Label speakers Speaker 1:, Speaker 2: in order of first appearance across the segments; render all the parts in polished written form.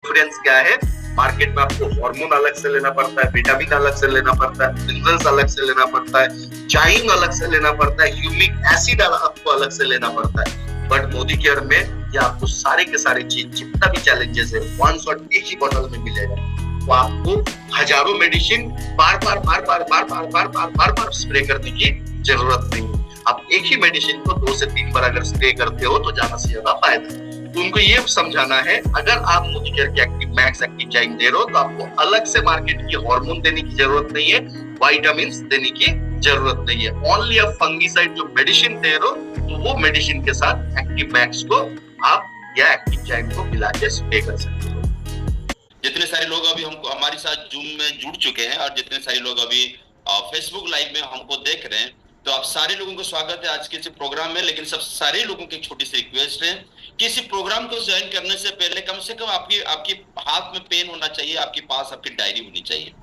Speaker 1: Difference क्या है? Market में आपको हार्मोन अलग से लेना पड़ता है, विटामिन अलग से लेना पड़ता है, मिनरल्स अलग से लेना पड़ता है, चाइन अलग से लेना पड़ता है, ह्यूमिक एसिड आपको अलग से लेना पड़ता है। बट मोदी केयर में ये आपको सारे के सारे चीज जितना भी चैलेंजेस है वन शॉट एक ही बोतल में मिलेगा। तो आपको हजारों मेडिसिन बार बार स्प्रे करने की जरूरत नहीं है। आप एक ही मेडिसिन को 2 से 3 बार अगर स्प्रे करते हो तो ज्यादा से ज्यादा फायदा है। तो उनको ये समझाना है, अगर आप मोदी केयर के एक्टिव मैक्स एक्टिव चाइन दे रहे हो तो आपको अलग से मार्केट की हार्मोन देने की जरूरत नहीं है, विटामिन्स देने की जरूरत नहीं है। ओनली अ फंगीसाइड जो मेडिसिन दे रहे हो तो वो मेडिसिन के साथ एक्टिव मैक्स को आप या एक्टिव चाइन को मिला के स्प्रे कर सकते हो।
Speaker 2: जितने सारे लोग अभी हमको हमारे साथ जूम में जुड़ चुके हैं और जितने सारे लोग अभी फेसबुक लाइव में हमको देख रहे हैं, तो आप सारे लोगों को स्वागत है आज के इस प्रोग्राम में। लेकिन सब सारे लोगों की एक छोटी सी रिक्वेस्ट है कि इस प्रोग्राम को ज्वाइन करने से पहले कम से कम आपकी हाथ में पेन होना चाहिए, आपके पास आपकी डायरी होनी चाहिए,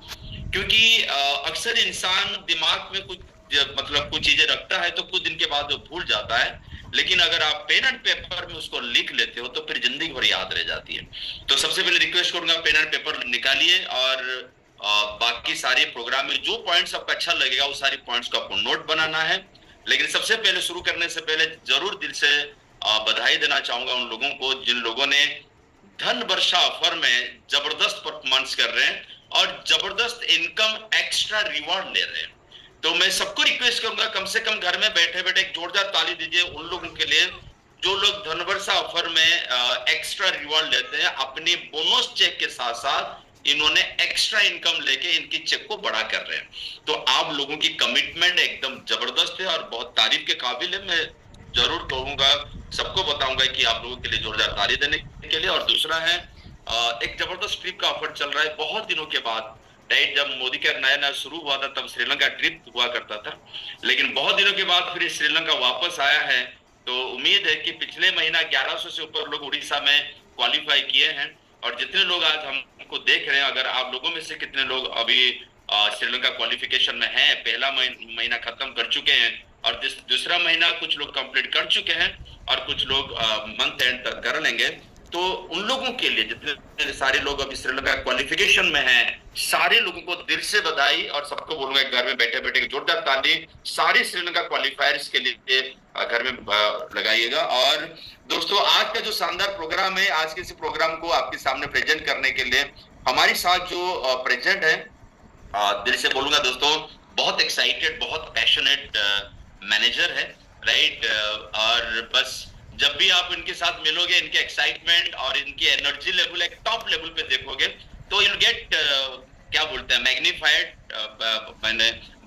Speaker 2: क्योंकि अक्सर इंसान दिमाग में कुछ कुछ चीजें रखता है तो कुछ दिन के बाद वो भूल जाता है, लेकिन अगर आप पेन एंड पेपर में उसको लिख लेते हो तो फिर जिंदगी भर याद रह जाती है। तो सबसे पहले रिक्वेस्ट करूंगा पेन एंड पेपर निकालिए और बाकी सारे प्रोग्राम में जो पॉइंट्स आपको अच्छा लगेगा वो सारे पॉइंट्स को आपको नोट बनाना है। लेकिन सबसे पहले शुरू करने से पहले जरूर दिल से बधाई देना चाहूंगा उन लोगों को जिन लोगों ने धन वर्षा ऑफर में जबरदस्त परफॉर्मेंस कर रहे हैं और जबरदस्त इनकम एक्स्ट्रा रिवॉर्ड ले रहे हैं। तो मैं सबको रिक्वेस्ट करूंगा कम से कम घर में बैठे बैठे एक जोरदार ताली दीजिए उन लोगों के लिए जो लोग धनवर्षा ऑफर में एक्स्ट्रा रिवॉर्ड लेते हैं। अपने बोनस चेक के साथ साथ इन्होंने एक्स्ट्रा इनकम लेके इनकी चेक को बड़ा कर रहे हैं। तो आप लोगों की कमिटमेंट एकदम जबरदस्त है और बहुत तारीफ के काबिल है। मैं जरूर कहूंगा, सबको बताऊंगा कि आप लोगों के लिए जोरदार ताली देने के लिए। और दूसरा है एक जबरदस्त ट्रिप का ऑफर चल रहा है बहुत दिनों के बाद, राइट? जब मोदी केयर नया नया शुरू हुआ था तब श्रीलंका ट्रिप हुआ करता था, लेकिन बहुत दिनों के बाद फिर श्रीलंका वापस आया है। तो उम्मीद है कि पिछले महीना 1100 से ऊपर लोग उड़ीसा में क्वालिफाई किए हैं और जितने लोग आज हमको देख रहे हैं, अगर आप लोगों में से कितने लोग अभी श्रीलंका क्वालिफिकेशन में हैं, पहला महीना खत्म कर चुके हैं और दूसरा महीना कुछ लोग कंप्लीट कर चुके हैं और कुछ लोग मंथ एंड तक कर लेंगे, तो उन लोगों के लिए जितने सारे लोग अभी श्रीलंका क्वालिफिकेशन में हैं, सारे लोगों को दिल से बधाई और सबको बोलूंगा घर में बैठे बैठे जोरदार ताली सारे श्रीलंका क्वालिफायर्स के लिए घर में लगाइएगा। और दोस्तों, आज का जो शानदार प्रोग्राम है, आज के इस प्रोग्राम को आपके सामने प्रेजेंट करने के लिए हमारे साथ जो प्रेजेंट है, दिल से बोलूंगा दोस्तों, बहुत एक्साइटेड, बहुत पैशनेट मैनेजर है, राइट? और बस जब भी आप इनके साथ मिलोगे, इनके एक्साइटमेंट और इनकी एनर्जी लेवल एक टॉप लेवल पे देखोगे तो यू गेट क्या बोलते हैं magnified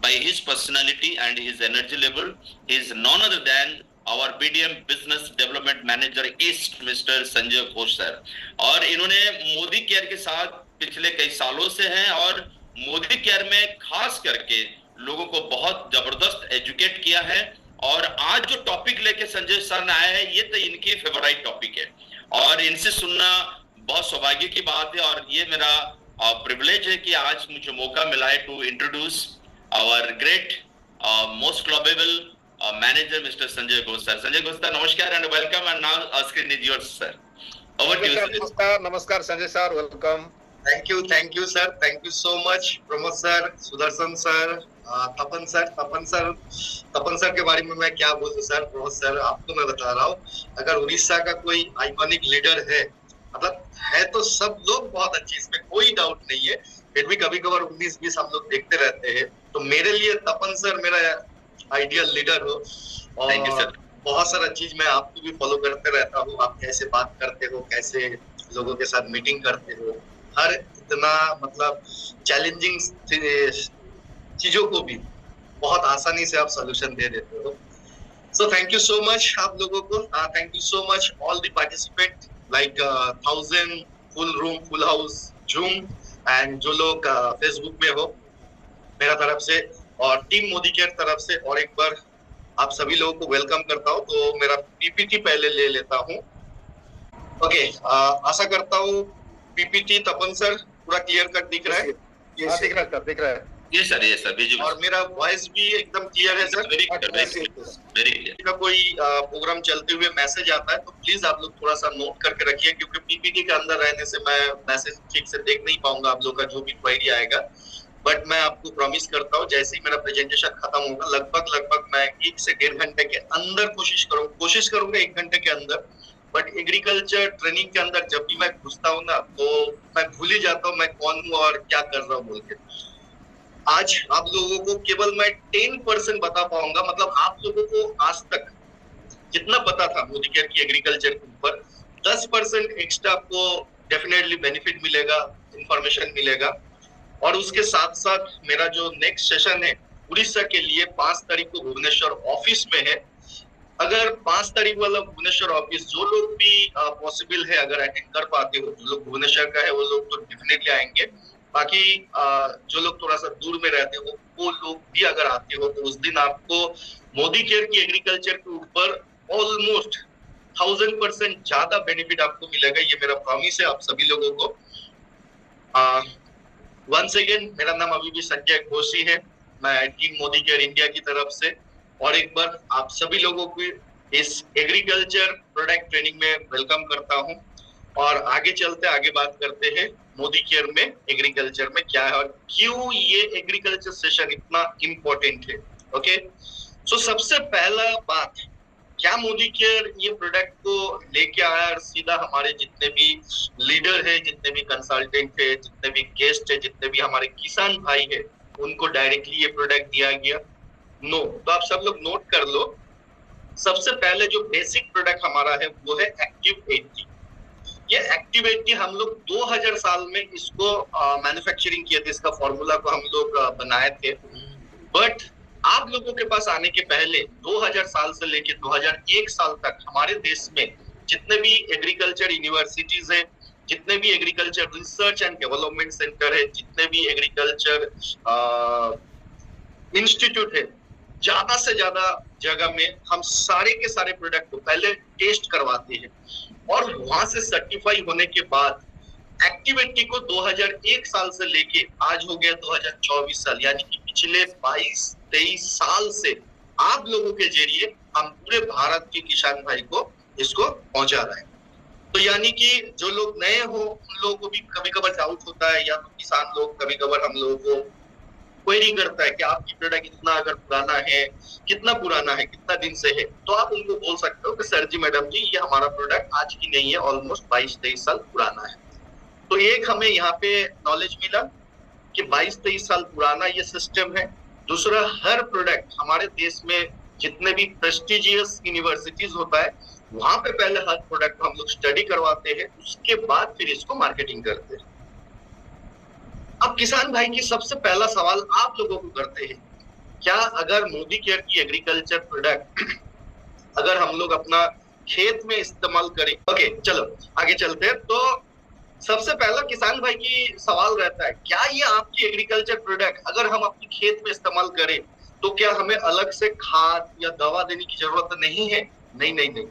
Speaker 2: by his personality and his energy level. He is none other than our BDM Business Development Manager East, Mr. Sanjay Ghosh sir. और इन्होंने मोदी केयर के साथ पिछले कई सालों से हैं और मोदी केयर में खास करके लोगों को बहुत जबरदस्त एजुकेट किया है। और आज जो टॉपिक लेके संजय सर ने आया है, ये तो इनकी फेवरेट टॉपिक है और इनसे सुनना बहुत सौभाग्य की बात है। और ये मेरा प्रिविलेज है कि आज मुझे मौका मिला है to introduce our great most lovable manager Mr. Sanjay Ghosh sir. Sanjay Ghosh sir, namaskar and welcome, and now screen is yours sir. Over to you sir.
Speaker 3: Namaskar Sanjay sir, welcome.
Speaker 1: Thank you sir, thank you so much Pramod sir, Sudarshan sir, Tapan sir के बारे में मैं क्या बोलूं sir. Pramod sir, आपको मैं बता रहा हूँ, अगर उड़ीसा का कोई आइकॉनिक लीडर है, मतलब है तो सब लोग बहुत अच्छे, इसमें कोई डाउट नहीं है। फिर भी कभी कभार 19-20 हम लोग देखते रहते हैं, तो मेरे लिए तपन सर मेरा आइडियल लीडर हो। और बहुत सारा चीज मैं आपको भी फॉलो करते रहता हूँ, आप कैसे बात करते हो, कैसे लोगों के साथ मीटिंग करते हो, हर इतना मतलब चैलेंजिंग चीजों को भी बहुत आसानी से आप सोल्यूशन दे देते हो। सो थैंक यू सो मच आप लोगों को, thank you so much all the participant, like 1000 full room full house zoom and जो लोग फेसबुक में हो, मेरा तरफ से और टीम मोदी केयर तरफ से और एक बार आप सभी लोगों को वेलकम करता हूं। तो मेरा पीपीटी पहले ले लेता हूं। ओके, आशा करता हूं पीपीटी तपन सर पूरा क्लियर कट दिख रहा है।
Speaker 3: दिख रहा है।
Speaker 2: ये सर विजुअल
Speaker 1: और मेरा वॉइस भी एकदम क्लियर है सर?
Speaker 2: Very clear.
Speaker 1: का कोई प्रोग्राम चलते हुए मैसेज आता है तो प्लीज आप लोग थोड़ा सा नोट करके रखिए, क्योंकि पीपीटी के अंदर रहने से मैं मैसेज ठीक से देख नहीं पाऊंगा आप लोग का जो भी क्वेरी आएगा। बट मैं आपको प्रॉमिस करता हूँ जैसे ही मेरा प्रेजेंटेशन खत्म होगा लगभग मैं 1 से 1.5 घंटे के अंदर कोशिश करूंगा 1 घंटे के अंदर। बट एग्रीकल्चर ट्रेनिंग के अंदर जब भी मैं घुसता हूँ ना तो मैं भूल ही जाता हूँ मैं कौन हूँ और क्या कर रहा हूँ बोल के। आज आप लोगों को केवल मैं 10% बता पाऊंगा, मतलब आप लोगों को आज तक जितना पता था मोदी केयर की एग्रीकल्चर के ऊपर 10% एक्स्ट्रा आपको डेफिनेटली बेनिफिट मिलेगा, इंफॉर्मेशन मिलेगा। और उसके साथ साथ मेरा जो नेक्स्ट सेशन है उड़ीसा के लिए 5 तारीख को भुवनेश्वर ऑफिस में है। अगर 5 तारीख वाला भुवनेश्वर ऑफिस जो लोग भी पॉसिबल है अगर अटेंड कर पाते हो, जो लोग भुवनेश्वर का है वो लोग तो डेफिनेटली आएंगे। बाकी जो लोग थोड़ा सा दूर में रहते हो वो लोग भी अगर आते हो तो उस दिन आपको मोदी केयर की एग्रीकल्चर के ऊपर ऑलमोस्ट 1000% ज्यादा बेनिफिट आपको मिलेगा, ये मेरा प्रॉमिस है आप सभी लोगों को। वंस अगेन मेरा नाम अभी भी संजय घोषी है, मैं टीम मोदी केयर इंडिया की तरफ से और एक बार आप सभी लोगों को इस एग्रीकल्चर प्रोडक्ट ट्रेनिंग में वेलकम करता हूं। और आगे चलते आगे बात करते हैं मोदी केयर में एग्रीकल्चर में क्या है और क्यों ये एग्रीकल्चर सेशन इतना इम्पोर्टेंट है। ओके, सो सबसे पहला बात, क्या मोदी केयर ये प्रोडक्ट को लेके आया और सीधा हमारे जितने भी लीडर है, जितने भी कंसल्टेंट है, जितने भी गेस्ट है, जितने भी हमारे किसान भाई है उनको डायरेक्टली ये प्रोडक्ट दिया गया? नो। तो आप सब लोग नोट कर लो, सबसे पहले जो बेसिक प्रोडक्ट हमारा है वो है एक्टिव 80। ये एक्टिव 80 हम लोग 2000 साल में इसको मैन्युफैक्चरिंग किए थे, इसका फॉर्मूला को हम लोग बनाए थे। बट आप लोगों के पास आने के पहले 2000 साल से लेके 2001 साल तक हमारे देश में जितने भी एग्रीकल्चर यूनिवर्सिटीज है, जितने भी agriculture research and development centre है, जितने भी एग्रीकल्चर इंस्टीट्यूट है, ज्यादा से ज्यादा जगह में हम सारे के सारे प्रोडक्ट को पहले टेस्ट करवाते हैं और वहां से सर्टिफाई होने के बाद एक्टिविटी को 2001 साल से लेके आज हो गया 2024 साल, यानी कि पिछले 22-23 साल से आप लोगों के जरिए हम पूरे भारत के किसान भाई को इसको पहुंचा रहे हैं। तो यानी कि जो लोग नए हो उन लोगों को भी कभी कभार डाउट होता है, या तो किसान लोग कभी कभार हम लोगों को क्वेरी करता है कि आपकी प्रोडक्ट इतना अगर पुराना है, कितना पुराना है, कितना दिन से है, तो आप उनको बोल सकते हो कि सर जी मैडम जी ये हमारा प्रोडक्ट आज की नहीं है, ऑलमोस्ट 22-23 साल पुराना है। तो एक हमें यहाँ पे नॉलेज मिला कि 22-23 साल पुराना ये सिस्टम है। दूसरा, हर प्रोडक्ट हमारे देश में जितने भी प्रेस्टिजियस यूनिवर्सिटीज होता है वहां पे पहले हर प्रोडक्ट को हम लोग स्टडी करवाते हैं, उसके बाद फिर इसको मार्केटिंग करते हैं। अब किसान भाई की सबसे पहला सवाल आप लोगों को करते हैं, क्या अगर मोदी केयर की एग्रीकल्चर प्रोडक्ट अगर हम लोग अपना खेत में इस्तेमाल करें? ओके, चलो आगे चलते हैं। तो सबसे पहला किसान भाई की सवाल रहता है, क्या ये आपकी एग्रीकल्चर प्रोडक्ट अगर हम अपने खेत में इस्तेमाल करें तो क्या हमें अलग से खाद या दवा देने की जरूरत नहीं है? नहीं नहीं नहीं।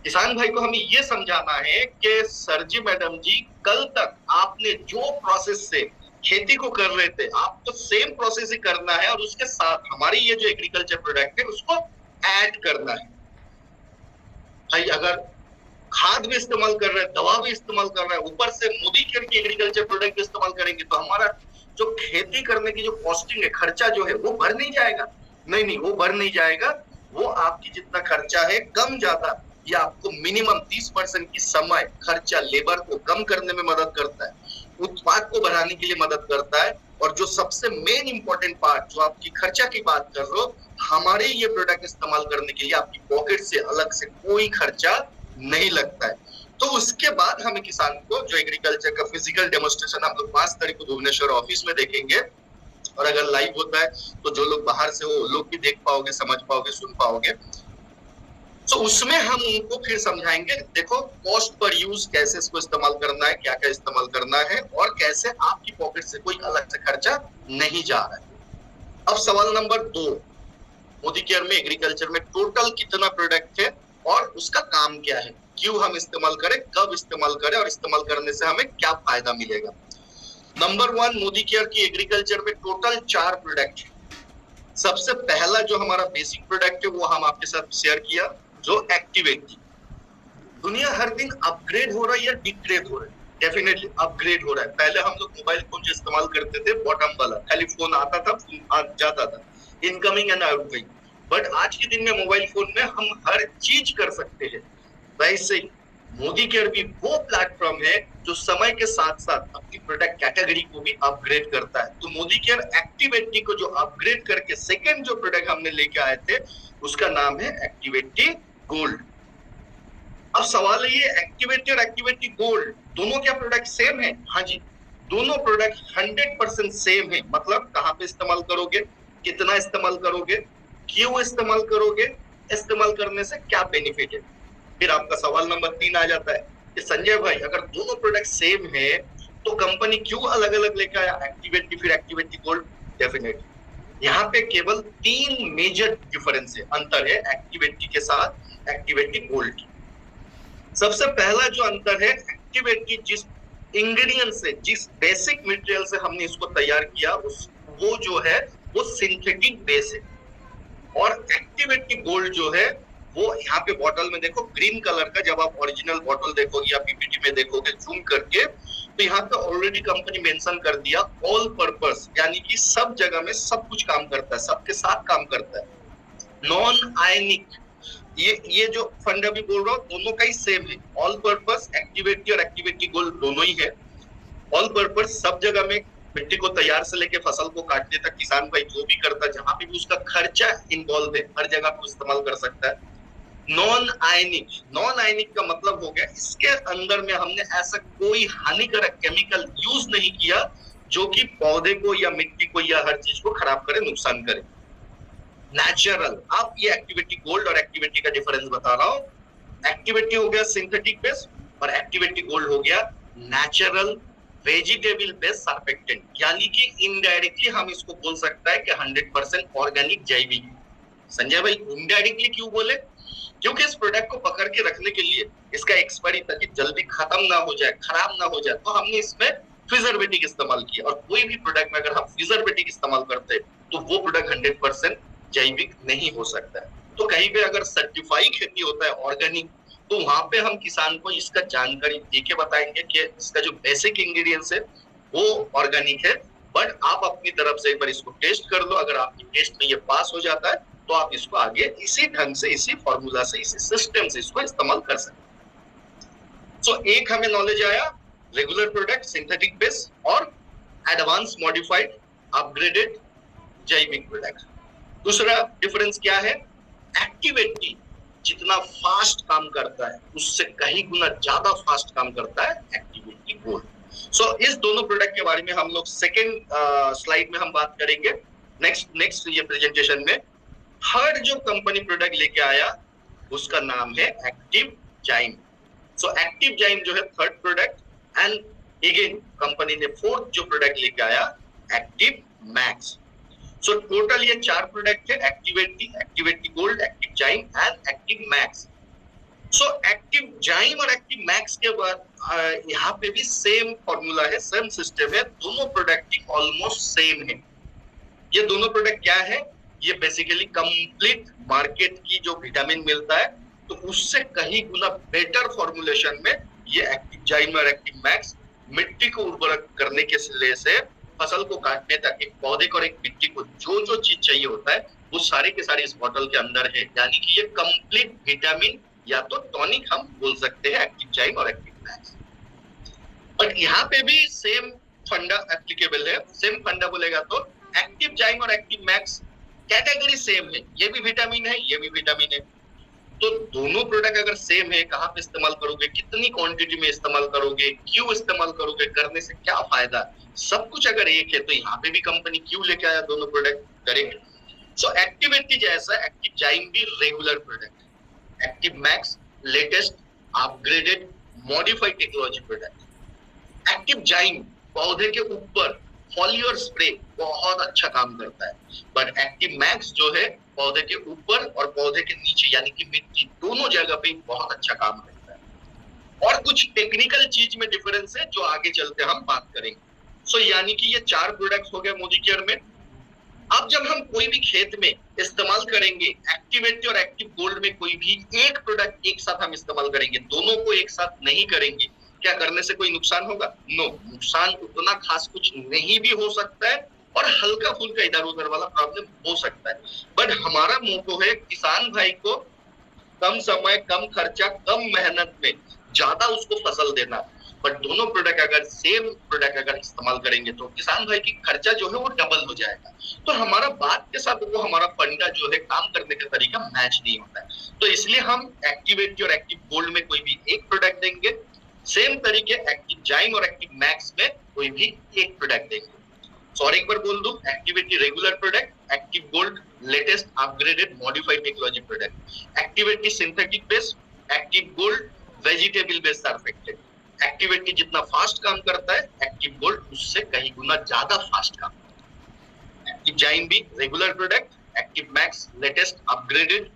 Speaker 1: किसान भाई को हमें ये समझाना है कि सर जी मैडम जी कल तक आपने जो प्रोसेस से खेती को कर रहे थे आपको सेम प्रोसेस ही करना है और उसके साथ हमारी ये जो एग्रीकल्चर प्रोडक्ट है उसको ऐड करना है। भाई अगर खाद भी इस्तेमाल कर रहे हैं, दवा भी इस्तेमाल कर रहे हैं, ऊपर से मोदी केयर की एग्रीकल्चर प्रोडक्ट भी इस्तेमाल करेंगे तो हमारा जो खेती करने की जो कॉस्टिंग है, खर्चा जो है वो बढ़ नहीं जाएगा? नहीं नहीं, वो बढ़ नहीं जाएगा। वो आपकी जितना खर्चा है कम ज्यादा ये आपको मिनिमम 30% की समय खर्चा लेबर को कम करने में मदद करता है, उत्पाद को बढ़ाने के लिए मदद करता है। और जो सबसे मेन इंपॉर्टेंट पार्ट जो आपकी खर्चा की बात कर रहे हो, हमारे ये प्रोडक्ट इस्तेमाल करने के लिए आपकी पॉकेट से अलग से कोई खर्चा नहीं लगता है। तो उसके बाद हमें किसान को जो एग्रीकल्चर का फिजिकल डेमोन्स्ट्रेशन हम लोग 5 तारीख को भुवनेश्वर ऑफिस में देखेंगे, और अगर लाइव होता है तो जो लोग बाहर से हो वो लोग भी देख पाओगे, समझ पाओगे, सुन पाओगे। तो उसमें हम उनको फिर समझाएंगे, देखो कॉस्ट पर यूज कैसे इसको इस्तेमाल करना है, क्या क्या इस्तेमाल करना है और कैसे आपकी पॉकेट से कोई अलग से खर्चा नहीं जा रहा है। अब सवाल नंबर 2, मोदी केयर में एग्रीकल्चर में टोटल कितना प्रोडक्ट है और उसका काम क्या है, क्यों हम इस्तेमाल करें, कब इस्तेमाल करें और इस्तेमाल करने से हमें क्या फायदा मिलेगा। नंबर 1 मोदी केयर की एग्रीकल्चर में टोटल 4 प्रोडक्ट है। सबसे पहला जो हमारा बेसिक प्रोडक्ट है वो हम आपके साथ शेयर किया, जो एक्टिवेटी। दुनिया हर दिन अपग्रेड हो रहा है या डिग्रेड हो रहा है? डेफिनेटली अपग्रेड हो रहा है। पहले हम लोग मोबाइल फोन जो इस्तेमाल करते थे बॉटम वाला, खाली फोन आता था, फोन जाता था, इनकमिंग एंड आउटगोइंग। बट आज के दिन में मोबाइल फोन में हम हर चीज कर सकते हैं। वैसे ही मोदी केयर भी वो प्लेटफॉर्म है जो समय के साथ साथ अपनी प्रोडक्ट कैटेगरी को भी अपग्रेड करता है। तो मोदी केयर एक्टिवेटी को जो अपग्रेड करके सेकंड जो प्रोडक्ट हमने लेके आए थे उसका नाम है एक्टिवेटी गोल्ड। अब सवाल है, ये एक्टिवेटी और एक्टिवेटी गोल्ड दोनों क्या प्रोडक्ट सेम है? हाँ जी, दोनों प्रोडक्ट 100% सेम है। मतलब कहाँ पे इस्तेमाल करोगे, कितना इस्तेमाल करोगे, क्यों इस्तेमाल करोगे, इस्तेमाल करने से क्या बेनिफिट है। फिर आपका सवाल नंबर 3 आ जाता है कि संजय भाई अगर दोनों प्रोडक्ट सेम है तो कंपनी क्यों अलग अलग लेकर आया, एक्टिवेटी फिर एक्टिवेटी गोल्ड? डेफिनेटली यहाँ पे केवल 3 मेजर डिफरेंस है, अंतर है एक्टिवेटी के साथ एक्टिवेटी गोल्ड की। सबसे पहला जो अंतर है, एक्टिवेटी जिस इंग्रेडिएंट से, जिस बेसिक मटेरियल से हमने इसको तैयार किया वो जो है वो सिंथेटिक बेस है। और एक्टिवेटी गोल्ड जो है वो यहाँ पे बॉटल में देखो ग्रीन कलर का, जब आप ओरिजिनल बॉटल देखोगे या पीपीटी में देखोगे जूम करके तो यहाँ पे ऑलरेडी कंपनी मेंशन कर दिया ऑल पर्पस, यानी कि सब जगह में सब कुछ काम करता है, सबके साथ काम करता है। नॉन आयनिक, ये जो फंडा भी बोल रहा हूँ दोनों का ही सेम है। ऑल पर्पस एक्टिवेटी और एक्टिवेटी गोल्ड दोनों ही है। ऑल पर्पस सब जगह में, मिट्टी को तैयार से लेके फसल को काटने तक किसान भाई जो भी करता है, जहां पे भी उसका खर्चा इन्वॉल्व है हर जगह पे इस्तेमाल कर सकता है। नॉन आयनिक, नॉन आयनिक का मतलब हो गया इसके अंदर में हमने ऐसा कोई हानिकारक केमिकल यूज नहीं किया जो कि पौधे को या मिट्टी को या हर चीज को खराब करे, नुकसान करे। नेचुरल। अब ये एक्टिवेटी गोल्ड और एक्टिवेटी का डिफरेंस बता रहा हूं। एक्टिवेटी हो गया सिंथेटिक बेस और एक्टिवेटी गोल्ड हो गया नेचुरल वेजिटेबल बेस सर्फेक्टेंट, यानी कि इनडायरेक्टली हम इसको बोल सकता है कि 100% ऑर्गेनिक जैविक। संजय भाई इनडायरेक्टली क्यों बोले? क्योंकि इस प्रोडक्ट को पकड़ के रखने के लिए इसका एक्सपायरी ताकि जल्दी खत्म ना हो जाए, खराब ना हो जाए, तो हमने इसमें प्रिजर्वेटिव इस्तेमाल किया। और कोई भी प्रोडक्ट में अगर हम प्रिजर्वेटिव इस्तेमाल करते हैं तो वो प्रोडक्ट 100% जैविक नहीं हो सकता है। तो कहीं पे अगर सर्टिफाई खेती होता है ऑर्गेनिक, तो वहां पे हम किसान को इसका जानकारी देके बताएंगे कि इसका जो बेसिक इंग्रेडिएंट्स है वो ऑर्गेनिक है, बट आप अपनी तरफ से एक बार इसको टेस्ट कर लो। अगर आपकी टेस्ट में ये पास हो जाता है तो आप इसको आगे इसी ढंग से, इसी फॉर्मूला से, इसी सिस्टम से इसको इस्तेमाल कर सकते। सो एक हमें नॉलेज आया रेगुलर प्रोडक्ट सिंथेटिक बेस और एडवांस मॉडिफाइड अपग्रेडेड जैविक प्रोडक्ट। दूसरा डिफरेंस क्या है? एक्टिवेटी जितना फास्ट काम करता है उससे कहीं गुना ज्यादा फास्ट काम करता है एक्टिवेटी गोल्ड। सो इस दोनों प्रोडक्ट के बारे में हम लोग सेकेंड स्लाइड में हम बात करेंगे। नेक्स्ट ये प्रेजेंटेशन में थर्ड जो कंपनी प्रोडक्ट लेके आया उसका नाम है एक्टिव जाइम। सो एक्टिव जाइम जो है third product and again company ने फोर्थ जो प्रोडक्ट लेके आया एक्टिव मैक्स। सो टोटल ये 4 प्रोडक्ट है, एक्टिवेटी, एक्टिवेटी गोल्ड, एक्टिव जाइम and active max. So active जाइम और एक्टिव मैक्स के बाद यहाँ पे भी सेम फॉर्मूला है, सेम सिस्टम है, दोनों प्रोडक्ट ही ऑलमोस्ट सेम है। ये दोनों प्रोडक्ट क्या है? ये बेसिकली कंप्लीट मार्केट की जो विटामिन मिलता है तो उससे कहीं गुना बेटर फॉर्मुलेशन में ये एक्टिव जाइम और एक्टिव मैक्स मिट्टी को उर्वरक करने के लिए से फसल को काटने तक एक पौधे को और एक मिट्टी को जो जो चीज चाहिए होता है वो सारे के सारे इस बॉटल के अंदर है। यानी कि ये कंप्लीट विटामिन या तो टॉनिक हम बोल सकते हैं एक्टिव जाइम और एक्टिव मैक्स। बट यहाँ पे भी सेम फंडा एप्लीकेबल है। सेम फंडा बोलेगा तो एक्टिव जाइम और एक्टिव मैक्स कैटेगरी सेम है, ये भी विटामिन है, ये भी विटामिन है। तो दोनों प्रोडक्ट अगर सेम है, कहाँ पे इस्तेमाल करोगे, कितनी क्वांटिटी में इस्तेमाल करोगे, क्यों इस्तेमाल करोगे, करने से क्या फायदा, सब कुछ अगर एक है तो यहाँ पे भी कंपनी क्यों लेके आया दोनों प्रोडक्ट? करेक्ट। सो एक्टिवेटी जैसा एक्टिव जाइम भी regular product, active max latest upgraded modified technology product. Active जाइम पौधे के ऊपर फॉलियर स्प्रे बहुत अच्छा काम करता है, बट एक्टिव मैक्स जो है पौधे के ऊपर और पौधे के नीचे यानी कि मिट्टी दोनों जगह पे बहुत अच्छा काम करता है। और कुछ टेक्निकल चीज में डिफरेंस है जो आगे चलते हम बात करेंगे। सो यानी कि ये 4 प्रोडक्ट्स हो गए मोदी केयर में। अब जब हम कोई भी खेत में इस्तेमाल करेंगे एक्टिवेटी और एक्टिव गोल्ड में कोई भी एक प्रोडक्ट एक साथ हम इस्तेमाल करेंगे, दोनों को एक साथ नहीं करेंगे, क्या करने से कोई नुकसान होगा? नो, नुकसान उतना खास कुछ नहीं भी हो सकता है और हल्का फुल्का इधर उधर वाला प्रॉब्लम हो सकता है। बट हमारा मोटो है किसान भाई को कम समय, कम खर्चा, कम मेहनत में ज्यादा उसको फसल देना। बट दोनों प्रोडक्ट अगर सेम प्रोडक्ट अगर इस्तेमाल करेंगे तो किसान भाई की खर्चा जो है वो डबल हो जाएगा। तो हमारा बात के साथ वो हमारा फंडा जो है काम करने का तरीका मैच नहीं होता है। तो इसलिए हम एक्टिवेटी और एक्टिव गोल्ड में कोई भी एक प्रोडक्ट देंगे, सेम तरीके एक्टिव जाइम और एक्टिव मैक्स में कोई भी एक प्रोडक्ट देंगे। और एक बार बोल दूं, activity regular product, active gold latest upgraded modified technology product, activity synthetic base, active gold vegetable base surfactant. Activity जितना फास्ट काम करता है एक्टिव गोल्ड उससे कहीं गुना ज्यादा फास्ट काम करता है। एक्टिव जाइम भी regular product, active max latest upgraded.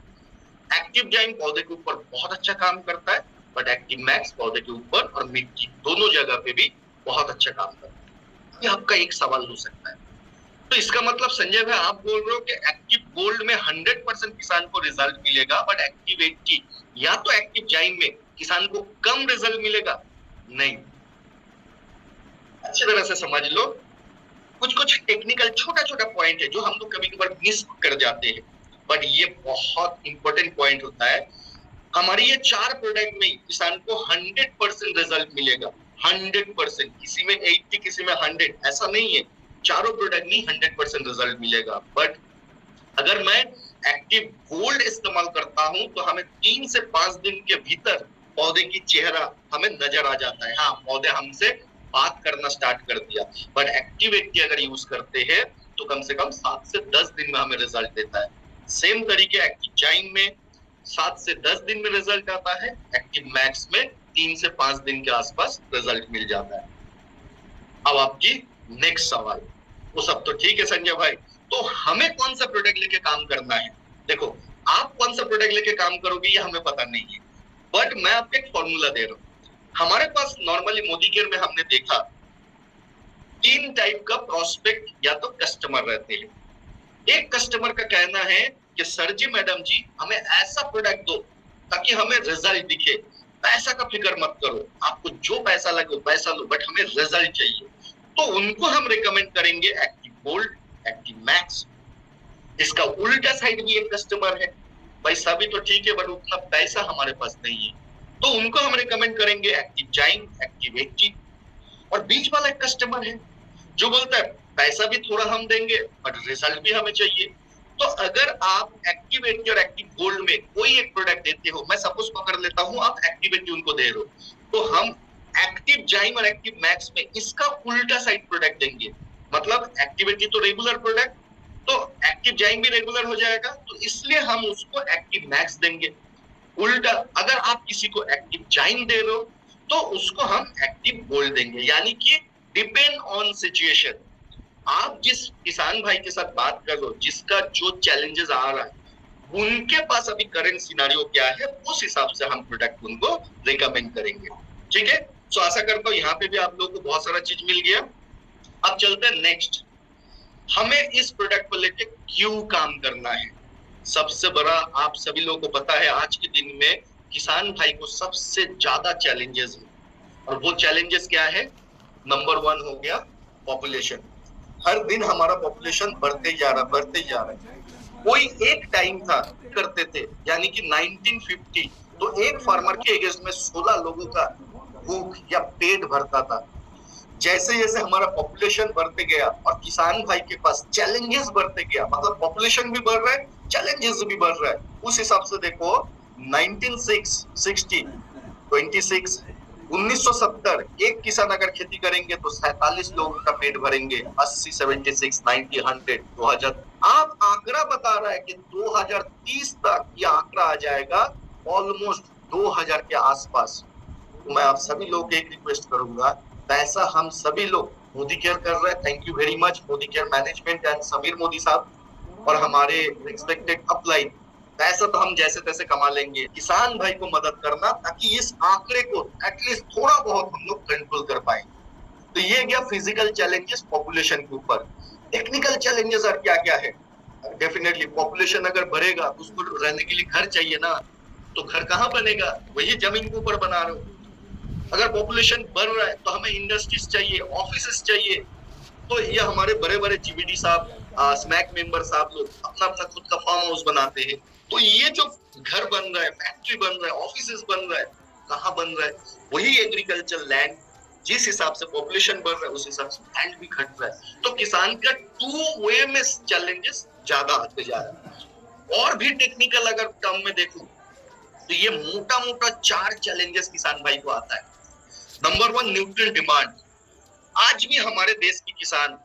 Speaker 1: Active जाइम पौधे के ऊपर बहुत अच्छा काम करता है, बट एक्टिव मैक्स पौधे के ऊपर और मिट्टी दोनों जगह पे भी बहुत अच्छा काम करता है। ये आपका एक सवाल हो सकता है, तो इसका मतलब संजय भाई आप बोल रहे हो कि एक्टिव गोल्ड में 100% किसान को रिजल्ट मिलेगा, बट एक्टिवेटी या तो एक्टिव जाइम में किसान को कम रिजल्ट मिलेगा? नहीं, अच्छी तरह से समझ लो। कुछ टेक्निकल छोटा छोटा पॉइंट है जो हम लोग कभी कभार मिस कर जाते हैं, बट ये बहुत इंपॉर्टेंट पॉइंट होता है। हमारे ये 4 प्रोडक्ट में किसान को 100% रिजल्ट मिलेगा, 100%, किसी में 80 किसी में 100, ऐसा नहीं है। चारों प्रोडक्ट में 100% रिजल्ट मिलेगा। बट अगर मैं एक्टिव गोल्ड इस्तेमाल करता हूं तो हमें 3 से 5 दिन के भीतर पौधे की चेहरा हमें नजर आ जाता है। हाँ, पौधे हमसे बात करना स्टार्ट कर दिया। बट एक्टिवेटी अगर यूज करते हैं तो कम से कम 7 से 10 दिन में हमें रिजल्ट देता है। सेम तरीके एक्टिव जाइम में 7 से 10 दिन में रिजल्ट आता है, एक्टिव मैक्स में 3 से 5 दिन के आसपास रिजल्ट मिल जाता है। अब आपकी नेक्स्ट सवाल, वो सब तो ठीक है संजय भाई, तो हमें कौन सा प्रोडक्ट लेके काम करना है? देखो, आप कौन सा प्रोडक्ट लेके काम करोगे ये हमें पता नहीं है, बट मैं आपको एक फॉर्मूला दे रहा हूं। हमारे पास नॉर्मली मोदी केयर में हमने देखा 3 टाइप का प्रोस्पेक्ट या तो कस्टमर रहते हैं। एक कस्टमर का कहना है कि सर जी मैडम जी हमें ऐसा प्रोडक्ट दो ताकि हमें रिजल्ट दिखे, पैसा का फिक्र मत करो, आपको जो पैसा लगे वो पैसा लो, बट हमें रिजल्ट चाहिए। तो उनको हम रिकमेंड करेंगे एक्टिव गोल्ड, एक्टिव मैक्स। इसका उल्टा साइड भी एक कस्टमर है, पैसा भी तो ठीक है बट उतना पैसा हमारे पास नहीं है, तो उनको हम रिकमेंड करेंगे एक्टिव जाइम, एक्टिव एटी। और बीच वाला एक कस्टमर है जो बोलता है पैसा भी थोड़ा हम देंगे बट रिजल्ट भी हमें चाहिए। तो अगर आप एक्टिवेटी और एक्टिव गोल्ड में कोई एक प्रोडक्ट देते हो, मैं सपोज पकड़ लेता हूं आप एक्टिवेटी उनको दे रहे हो, तो हम एक्टिव जाइम और एक्टिव मैक्स में इसका उल्टा साइड प्रोडक्ट देंगे। मतलब एक्टिवेटी तो रेगुलर प्रोडक्ट, तो एक्टिव जाइम भी रेगुलर हो जाएगा, तो इसलिए हम उसको एक्टिव मैक्स देंगे। उल्टा अगर आप किसी को एक्टिव जाइम दे रहे हो तो उसको हम एक्टिव गोल्ड देंगे। यानी कि डिपेंड ऑन सिचुएशन, आप जिस किसान भाई के साथ बात कर लो, जिसका जो चैलेंजेस आ रहा है, उनके पास अभी करंट सिनेरियो क्या है, उस हिसाब से हम प्रोडक्ट उनको रिकमेंड करेंगे। ठीक है, तो आशा करता हूँ यहाँ पे भी आप लोगों को बहुत सारा चीज मिल गया। अब चलते हैं नेक्स्ट, हमें इस प्रोडक्ट को लेके क्यों काम करना है। सबसे बड़ा आप सभी लोगों को पता है आज के दिन में किसान भाई को सबसे ज्यादा चैलेंजेस है, और वो चैलेंजेस क्या है? नंबर 1 हो गया पॉपुलेशन। हर दिन हमारा पॉपुलेशन बढ़ते जा रहा है। कोई एक टाइम था करते थे, यानी कि 1950, तो एक फार्मर के अगेंस्ट में 16 लोगों का भूख या पेट भरता था। जैसे जैसे हमारा पॉपुलेशन बढ़ते गया और किसान भाई के पास चैलेंजेस बढ़ते गया, मतलब पॉपुलेशन भी बढ़ रहा है, चैलेंजेस भी बढ़ रहा है, उस हिसाब से देखो 1960, 26, 1970 एक किसान अगर खेती करेंगे तो 47 लोगों का पेट भरेंगे, 80, 76, 90, 100, 2000। आप आंकड़ा बता रहा है कि 2030 तक ये आंकड़ा आ जाएगा ऑलमोस्ट 2000 के आसपास। तो मैं आप सभी लोगों को एक रिक्वेस्ट करूंगा, पैसा हम सभी लोग मोदी केयर कर रहे हैं, thank you very much Modi care management and Sameer Modi साहब और हमारे रिस्पेक्टेड अपलाइन। पैसा तो हम जैसे तैसे कमा लेंगे, किसान भाई को मदद करना ताकि इस आंकड़े को एटलीस्ट थोड़ा बहुत हम लोग कंट्रोल कर पाए। तो ये गया फिजिकल चैलेंजेस पॉपुलेशन के ऊपर। टेक्निकल चैलेंजेस और क्या क्या है? डेफिनेटली पॉपुलेशन अगर बढ़ेगा तो उसको रहने के लिए घर चाहिए ना, तो घर कहाँ बनेगा? वही जमीन के ऊपर बना रहे हो। अगर पॉपुलेशन बढ़ रहा है तो हमें इंडस्ट्रीज चाहिए, ऑफिसेस चाहिए। तो ये हमारे बड़े बड़े जीबीडी साहब, स्मैक मेंबर साहब लोग अपना अपना खुद का फार्म हाउस बनाते हैं। तो ये जो घर बन रहा है, फैक्ट्री बन रहा है, ऑफिसेस बन रहा है, कहाँ बन रहा है? वही एग्रीकल्चर लैंड। जिस हिसाब से पॉपुलेशन बढ़ रहा है उस हिसाब से लैंड भी घट रहा है। तो किसान का टू वे में चैलेंजेस ज्यादा आते जा रहा है। और भी टेक्निकल अगर टर्म में देखूं तो ये मोटा मोटा 4 चैलेंजेस किसान भाई को आता है। Number 1, nutrient demand. आज भी हमारे देश की किसान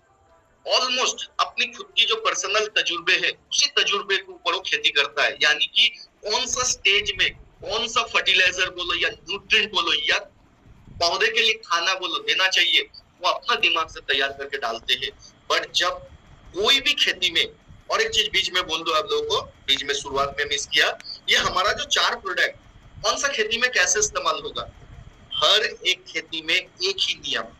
Speaker 1: ऑलमोस्ट अपनी खुद की जो पर्सनल तजुर्बे है उसी तजुर्बे के ऊपर वो खेती करता है। यानी कि कौन सा स्टेज में कौन सा फर्टिलाइजर बोलो या न्यूट्रिएंट बोलो या पौधे के लिए खाना बोलो देना चाहिए, वो अपना दिमाग से तैयार करके डालते हैं। बट जब कोई भी खेती में, और एक चीज बीच में बोल दो आप लोगों को, बीच में शुरुआत में मिस किया, ये हमारा जो 4 प्रोडक्ट कौन सा खेती में कैसे इस्तेमाल होगा? हर एक खेती में एक ही नियम।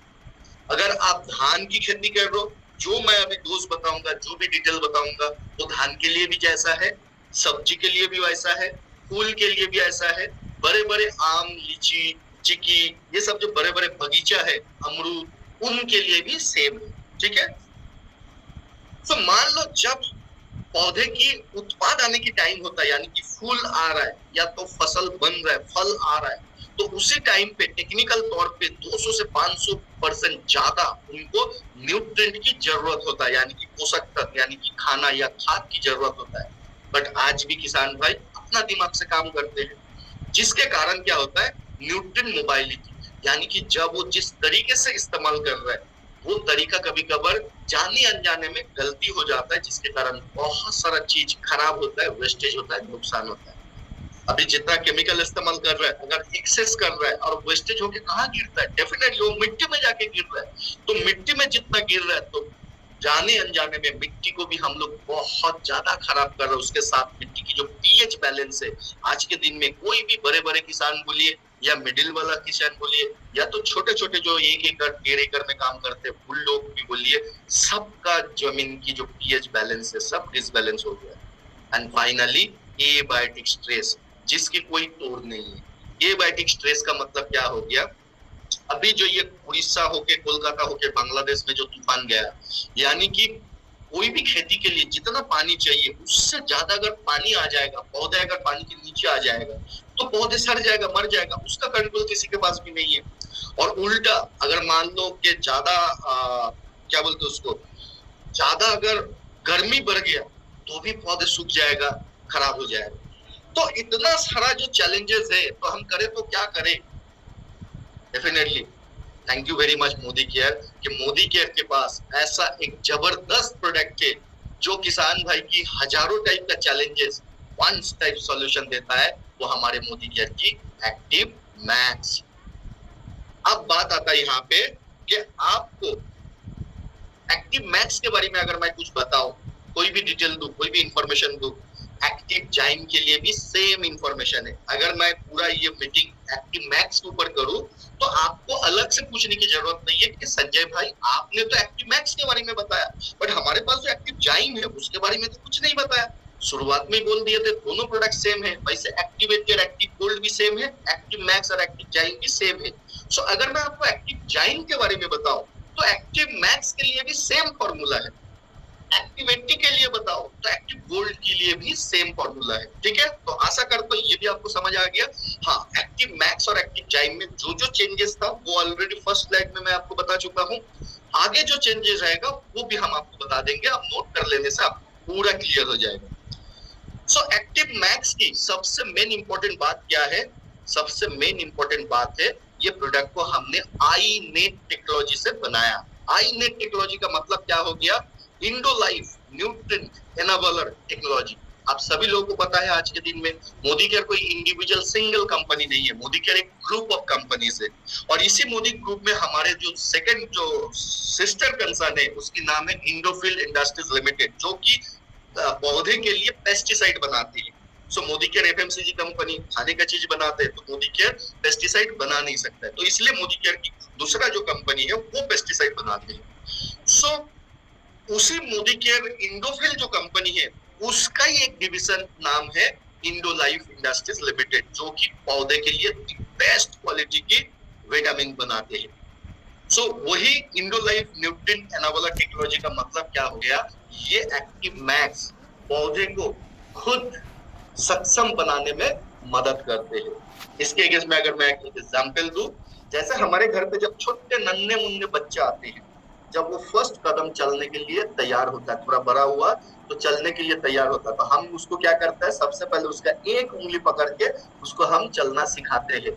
Speaker 1: अगर आप धान की खेती कर रहे हो, जो मैं अभी डोज बताऊंगा, जो भी डिटेल बताऊंगा, वो धान के लिए भी जैसा है, सब्जी के लिए भी वैसा है, फूल के लिए भी ऐसा है। बड़े बड़े आम, लीची, चिकी, ये सब जो बड़े बड़े बगीचा है, अमरूद, उनके लिए भी सेम है। ठीक है? तो मान लो जब पौधे की उत्पाद आने की टाइम होता है, यानी कि फूल आ रहा है या तो फसल बन रहा है, फल आ रहा है, तो उसी टाइम पे टेक्निकल तौर पे 200 से 500% ज्यादा उनको न्यूट्रिएंट की जरूरत होता है, यानी कि पोषक तत्व, यानी कि खाना या खाद की जरूरत होता है। बट आज भी किसान भाई अपना दिमाग से काम करते हैं, जिसके कारण क्या होता है? न्यूट्रिएंट मोबाइलिटी, यानी कि जब वो जिस तरीके से इस्तेमाल कर रहा है वो तरीका कभी कभार जाने अनजाने में गलती हो जाता है, जिसके कारण बहुत सारा चीज खराब होता है, वेस्टेज होता है, नुकसान होता है। अभी जितना केमिकल इस्तेमाल कर रहा है, अगर एक्सेस कर रहा है और वेस्टेज होके कहाँ गिरता है? डेफिनेटली वो मिट्टी में जाके गिर रहा है। तो मिट्टी में जितना गिर रहा है तो जाने अनजाने में मिट्टी को भी हम लोग बहुत ज्यादा खराब कर रहे हैं। उसके साथ मिट्टी की जो पीएच बैलेंस है, आज के दिन में कोई भी बड़े बड़े किसान बोलिए या मिडिल वाला किसान बोलिए या तो छोटे छोटे जो 1 एकड़ 1.5 एकड़ में काम करते हैं वो लोग भी बोलिए, सबका जमीन की जो पीएच बैलेंस है सब डिसबैलेंस हो गया। एंड फाइनली एबायोटिक स्ट्रेस, जिसकी कोई तोड़ नहीं है। एबायोटिक स्ट्रेस का मतलब क्या हो गया? अभी जो ये उड़ीसा होके, कोलकाता होके बांग्लादेश में जो तूफान गया, यानी कि कोई भी खेती के लिए जितना पानी चाहिए उससे ज्यादा अगर पानी आ जाएगा, पौधे अगर पानी के नीचे आ जाएगा तो पौधे सड़ जाएगा, मर जाएगा, उसका कंट्रोल किसी के पास भी नहीं है। और उल्टा अगर मान लो कि ज्यादा क्या बोलते उसको, ज्यादा अगर गर्मी बढ़ गया तो भी पौधे सूख जाएगा, खराब हो जाएगा। तो इतना सारा जो चैलेंजेस है, तो हम करें तो क्या करें? Definitely thank you very much Modi care, कि मोदी केयर के पास ऐसा एक जबरदस्त प्रोडक्ट है जो किसान भाई की हजारों टाइप का चैलेंजेस वन टाइप सॉल्यूशन देता है। वो हमारे मोदी केयर की एक्टिव मैक्स। अब बात आता है यहाँ पे कि आपको एक्टिव मैक्स के बारे में अगर मैं कुछ बताऊं, कोई भी डिटेल दूं, कोई भी इंफॉर्मेशन दूं, एक्टिव जाइम के लिए भी सेम इंफॉर्मेशन है। अगर मैं पूरा ये मीटिंग एक्टिव मैक्स के ऊपर करूं तो आपको अलग से पूछने की जरूरत नहीं है कि संजय भाई आपने तो एक्टिव मैक्स के बारे में बताया, बट हमारे पास जो एक्टिव जाइम है उसके बारे में तो कुछ नहीं बताया। शुरुआत में बोल दिए थे दोनों प्रोडक्ट सेम है, वैसे एक्टिवेटेड एक्टिव गोल्ड भी सेम है, एक्टिव मैक्स और एक्टिव जाइम भी सेम है। सो अगर मैं आपको एक्टिव जाइम के बारे में बताऊं तो एक्टिव मैक्स के लिए भी सेम फॉर्मूला है, एक्टिव 80 के लिए बताओ तो एक्टिव गोल्ड के लिए भी सेम फॉर्मूला है। ठीक है? तो आशा करता हूं ये भी आपको समझ आ गया। हाँ, एक्टिव मैक्स और एक्टिव जाइम में जो जो चेंजेस था वो ऑलरेडी फर्स्ट स्लाइड में मैं आपको बता चुका हूँ। आगे जो चेंजेस रहेगा वो भी हम आपको बता देंगे, आप नोट कर लेने से आप पूरा क्लियर हो जाएगा। सो एक्टिव मैक्स की सबसे मेन इंपॉर्टेंट बात क्या है? सबसे मेन इंपॉर्टेंट बात है ये प्रोडक्ट को हमने आईनेट टेक्नोलॉजी से बनाया। आईनेट टेक्नोलॉजी का मतलब क्या हो गया? इंडोलाइफ न्यूट्रिएंट एनेबलर टेक्नोलॉजी। आप सभी लोगों को पता है आज के दिन में मोदी केयर कोई इंडिविजुअल सिंगल कंपनी नहीं है, मोदी केयर एक ग्रुप ऑफ कंपनीज है। और इसी मोदी ग्रुप में हमारे जो सेकंड जो सिस्टर कंसर्न है उसकी नाम है इंडोफिल इंडस्ट्रीज लिमिटेड, जो कि पौधे के लिए पेस्टिसाइड बनाती है। सो मोदी केयर एफएमसीजी कंपनी खाने का चीज बनाते हैं, तो मोदी केयर पेस्टिसाइड बना नहीं सकता है, तो इसलिए मोदी केयर की दूसरा जो कंपनी है वो पेस्टिसाइड बनाते हैं। सो उसी मोदी केयर इंडोफिल जो कंपनी है उसका ही एक डिवीजन नाम है इंडो लाइफ इंडस्ट्रीज लिमिटेड, जो कि पौधे के लिए बेस्ट क्वालिटी की विटामिन बनाते हैं। सो वही Indo life nutrient enabler technology का मतलब क्या हो गया, ये एक्टिव मैक्स पौधे को खुद सक्षम बनाने में मदद करते हैं। इसके अगेंस्ट में अगर मैं एक एग्जांपल दूं, जैसे हमारे घर पे जब छोटे नन्हे मुन्ने बच्चे आते हैं, जब वो फर्स्ट कदम चलने के लिए तैयार होता है, थोड़ा बड़ा हुआ तो चलने के लिए तैयार होता है, तो हम उसको क्या करते हैं, सबसे पहले उसका एक उंगली पकड़ के उसको हम चलना सिखाते हैं।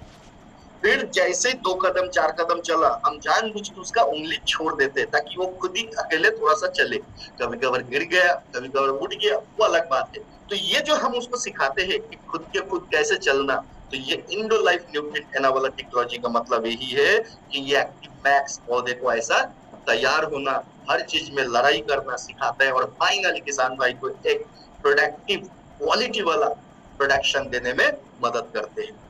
Speaker 1: फिर जैसे 2 कदम 4 कदम चला, हम जानबूझ के उसका उंगली छोड़ देते हैं ताकि वो खुद ही अकेले थोड़ा सा चले। कभी कभार गिर गया, कभी कभार उठ गया, वो अलग बात है। तो ये जो हम उसको सिखाते हैं कि खुद के खुद कैसे चलना, तो ये Indo life nutrient enabler technology का मतलब यही है कि ये एक्टिव मैक्स पौधे को ऐसा तैयार होना, हर चीज में लड़ाई करना सिखाता है और फाइनली किसान भाई को एक प्रोडक्टिव क्वालिटी वाला प्रोडक्शन देने में मदद करते हैं।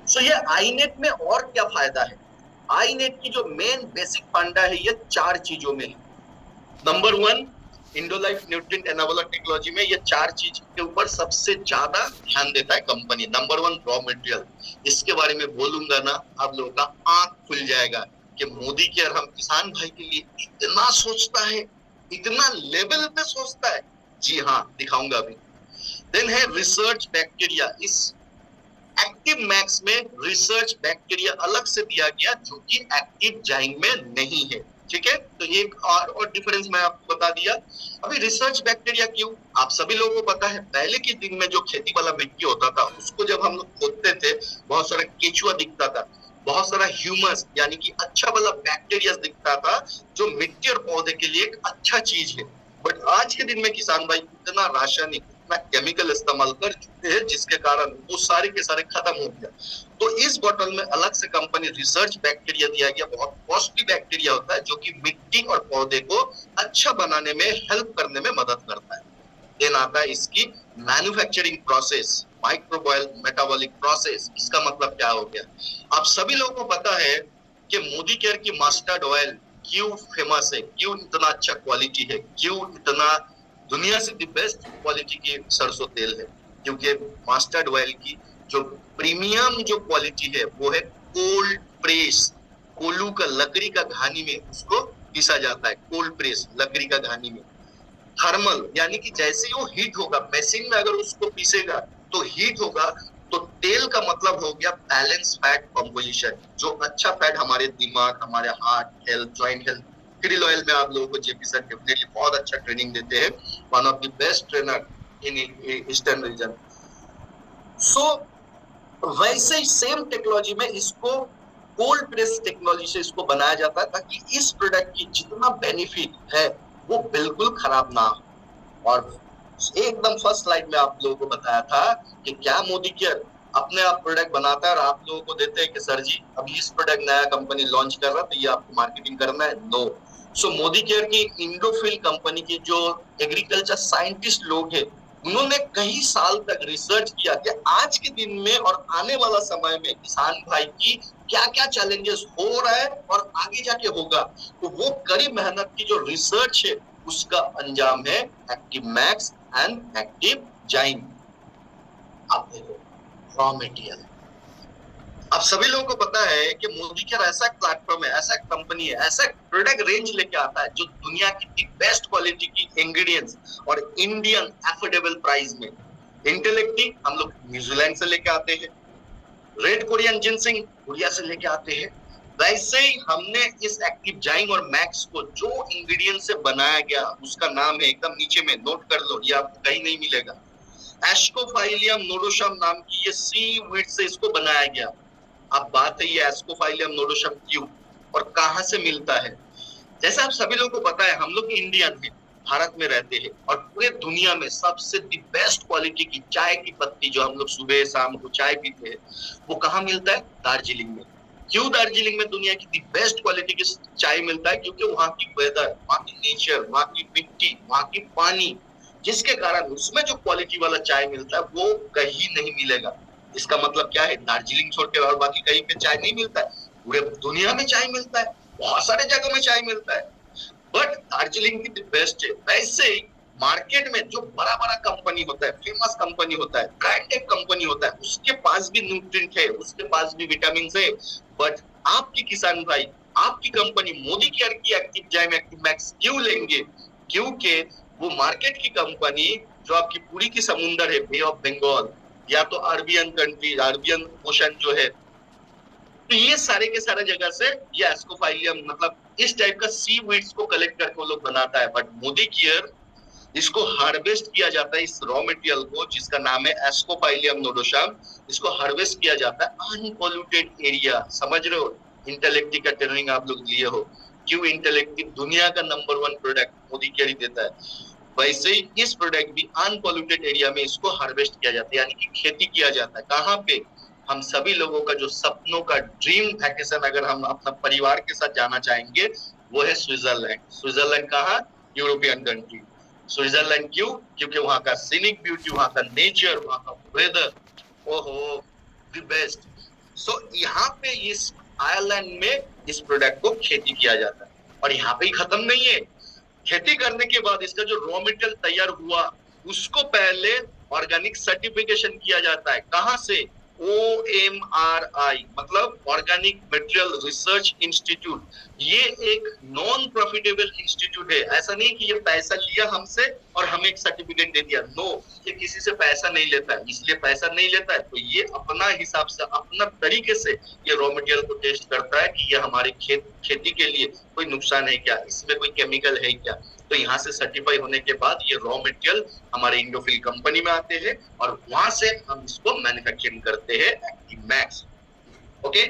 Speaker 1: सो ये आईनेट में और क्या फायदा है, आईनेट की जो मेन बेसिक फंडा है ये 4 चीजों में है। Number 1, Indo life nutrient enabler technology में ये 4 चीज के ऊपर सबसे ज्यादा ध्यान देता है कंपनी। नंबर 1 रॉ मटेरियल, इसके बारे में बोलूंगा ना आप लोगों का आंख खुल जाएगा कि मोदी केयर हम किसान भाई के लिए इतना सोचता है, इतना लेवल पे सोचता है। जी हाँ, दिखाऊंगा अभी। देन है रिसर्च बैक्टीरिया, इस एक्टिव मैक्स में रिसर्च बैक्टीरिया अलग से दिया गया जो कि एक्टिव जाइन में नहीं है। ठीक है, तो ये एक और डिफरेंस मैं आपको बता दिया। अभी रिसर्च बैक्टीरिया क्यों, आप सभी लोगों को पता है पहले के दिन में जो खेती वाला मिट्टी होता था उसको जब हम लोग खोदते थे बहुत सारा केचुआ दिखता था, बहुत सारा ह्यूमस यानी कि अच्छा वाला बैक्टीरिया दिखता था जो मिट्टी और पौधे के लिए एक अच्छा चीज है। बट आज के दिन में किसान भाई इतना रासायनिक, इतना केमिकल इस्तेमाल कर चुके हैं जिसके कारण वो सारे के सारे खत्म हो गया। तो इस बोतल में अलग से कंपनी रिसर्च बैक्टीरिया दिया गया, बहुत कॉस्टली बैक्टीरिया होता है जो कि मिट्टी और पौधे को अच्छा बनाने में हेल्प करने में मदद करता है। देन आता है इसकी manufacturing process, microbial metabolic process. इसका मतलब क्या हो गया, आप सभी लोगों को पता है कि मोदी केयर की मस्टर्ड ऑयल क्यों फेमस है, क्यों इतना अच्छा क्वालिटी है, क्यों इतना दुनिया से दी बेस्ट क्वालिटी की सरसों तेल है, क्योंकि मस्टर्ड ऑयल की जो प्रीमियम जो क्वालिटी है वो है कोल्ड प्रेस, कोल्हू का लकड़ी का घानी में उसको पीसा जाता है, कोल्ड प्रेस लकड़ी का घानी में। थर्मल यानी कि जैसे वो हीट होगा, मशीन में अगर उसको पीसेगा तो हीट होगा, तो तेल का मतलब हो गया बैलेंस फैट कंपोजिशन, जो अच्छा फैट हमारे दिमाग, हमारे heart health, joint health. Krill oil में आप लोगों को जेपी सर डेफिनेटली बहुत अच्छा ट्रेनिंग देते हैं, one of the best trainer in eastern region. So वैसे ही सेम टेक्नोलॉजी में इसको कोल्ड प्रेस टेक्नोलॉजी से इसको बनाया जाता है ताकि इस प्रोडक्ट की जितना बेनिफिट है वो बिल्कुल खराब ना हो। और एकदम फर्स्ट स्लाइड में आप लोगों को बताया था कि क्या मोदी केयर अपने आप प्रोडक्ट बनाता है और आप लोगों को देते हैं कि सर जी अभी इस प्रोडक्ट नया कंपनी लॉन्च कर रहा है तो ये आपको मार्केटिंग करना है। नो। सो मोदी केयर की इंडोफिल कंपनी के जो एग्रीकल्चर साइंटिस्ट लोग हैं उन्होंने कई साल तक रिसर्च किया कि आज के दिन में और आने वाला समय में किसान भाई की क्या क्या चैलेंजेस हो रहा है और आगे जाके होगा। तो वो कड़ी मेहनत की जो रिसर्च है उसका अंजाम है एक्टिव मैक्स एंड एक्टिव जाइन। आप देखो रॉ मटेरियल, आप सभी लोगों को पता है कि मोदी केयर ऐसा प्लेटफॉर्म है, ऐसा कंपनी है, ऐसा प्रोडक्ट रेंज लेके आता है जो दुनिया की बेस्ट क्वालिटी की इंग्रेडिएंट्स और इंडियन अफोर्डेबल प्राइस में। इंटेलेक्टी हम लोग न्यूजीलैंड से लेके आते हैं, रेड कोरियन जिनसिंग कोरिया से लेके आते हैं। वैसे ही हमने इस एक्टिव जाइन और मैक्स को जो इंग्रेडिएंट से बनाया गया उसका नाम है, एकदम नीचे में नोट कर लो, ये आपको कहीं नहीं मिलेगा, एस्कोफाइलियम नोडोशम नाम की ये सीवीड से इसको बनाया गया। अब बात है ये एस्कोफाइलियम नोडोशम क्यों और कहां से मिलता है। जैसे आप सभी लोगों को पता है हम लोग इंडियन हैं, भारत में रहते हैं और पूरे दुनिया में सबसे दी बेस्ट क्वालिटी की चाय की पत्ती जो हम लोग सुबह शाम को चाय पीते हैं वो कहाँ मिलता है, दार्जिलिंग में। क्यों दार्जिलिंग में दुनिया की दी बेस्ट क्वालिटी की चाय मिलता है, क्योंकि वहाँ की वेदर, वहाँ की नेचर, वहाँ की मिट्टी, वहाँ की पानी जिसके कारण उसमें जो क्वालिटी वाला चाय मिलता है वो कहीं नहीं मिलेगा। इसका मतलब क्या है, दार्जिलिंग छोड़ के और बाकी कहीं पे चाय नहीं मिलता है, पूरे दुनिया में चाय मिलता है, बहुत सारे जगह में चाय मिलता है, बट दार्जिलिंग की बेस्ट है। वैसे ही मार्केट में जो बड़ा बड़ा कंपनी होता है, फेमस कंपनी होता है, ब्रांडेड कंपनी होता है, उसके पास भी न्यूट्रिएंट है, उसके पास भी विटामिन है, बट आपकी किसान भाई, आपकी कंपनी मोदी केयर की एक्टिव जाइम एक्टिव मैक्स क्यों लेंगे? क्योंकि वो मार्केट की कंपनी जो आपकी पूरी की समुंदर है, बे ऑफ बंगाल या तो अरबियन कंट्री, अरबियन ओशन जो है, तो ये सारे के सारे जगह से ये एस्कोफाइलियम मतलब इस टाइप का सी वीड्स को कलेक्ट करके वो लोग बनाता है। बट मोदी केयर इसको हार्वेस्ट किया जाता है, इस रॉ मटेरियल को जिसका नाम है एस्कोफाइलियम नोडोशाम, इसको हार्वेस्ट किया जाता है अनपॉल्यूटेड एरिया। समझ रहे हो, इंटेलेक्टिव का ट्रेनिंग आप लोग लिए हो, क्यों इंटेलेक्टिव दुनिया का नंबर 1 प्रोडक्ट मोदी केयर ही देता है, वैसे ही इस प्रोडक्ट भी अनपॉल्यूटेड एरिया में इसको हार्वेस्ट किया जाता है, यानी कि खेती किया जाता है। कहाँ पे? हम सभी लोगों का जो सपनों का ड्रीम वैकेशन अगर हम अपना परिवार के साथ जाना चाहेंगे वो है स्विट्जरलैंड। स्विट्जरलैंड कहाँ? European country. स्विट्जरलैंड क्यों? क्योंकि वहां का सीनिक ब्यूटी, वहां का नेचर, वहां का वेदर, ओहो द बेस्ट। सो यहाँ पे इस आयरलैंड में इस प्रोडक्ट को खेती किया जाता है, और यहाँ पे ही खत्म नहीं है। खेती करने के बाद इसका जो रॉ मटेरियल तैयार हुआ उसको पहले ऑर्गेनिक सर्टिफिकेशन किया जाता है। कहां से? OMRI मतलब ऑर्गेनिक मटेरियल रिसर्च इंस्टीट्यूट। ये एक नॉन प्रॉफिटेबल इंस्टीट्यूट है। ऐसा नहीं कि ये पैसा लिया हमसे और हमें एक सर्टिफिकेट दे दिया, नो, ये किसी से पैसा नहीं लेता है। इसलिए पैसा नहीं लेता है तो ये अपना हिसाब से, अपना तरीके से ये रॉ मटेरियल को टेस्ट करता है कि ये हमारे खेती के लिए कोई नुकसान है क्या, इसमें कोई केमिकल है क्या। तो यहाँ से सर्टिफाई होने के बाद ये रॉ मटेरियल हमारे इंडोफिल कंपनी में आते हैं और वहां से हम इसको मैन्युफैक्चरिंग करते हैं एक्टिव मैक्स। ओके,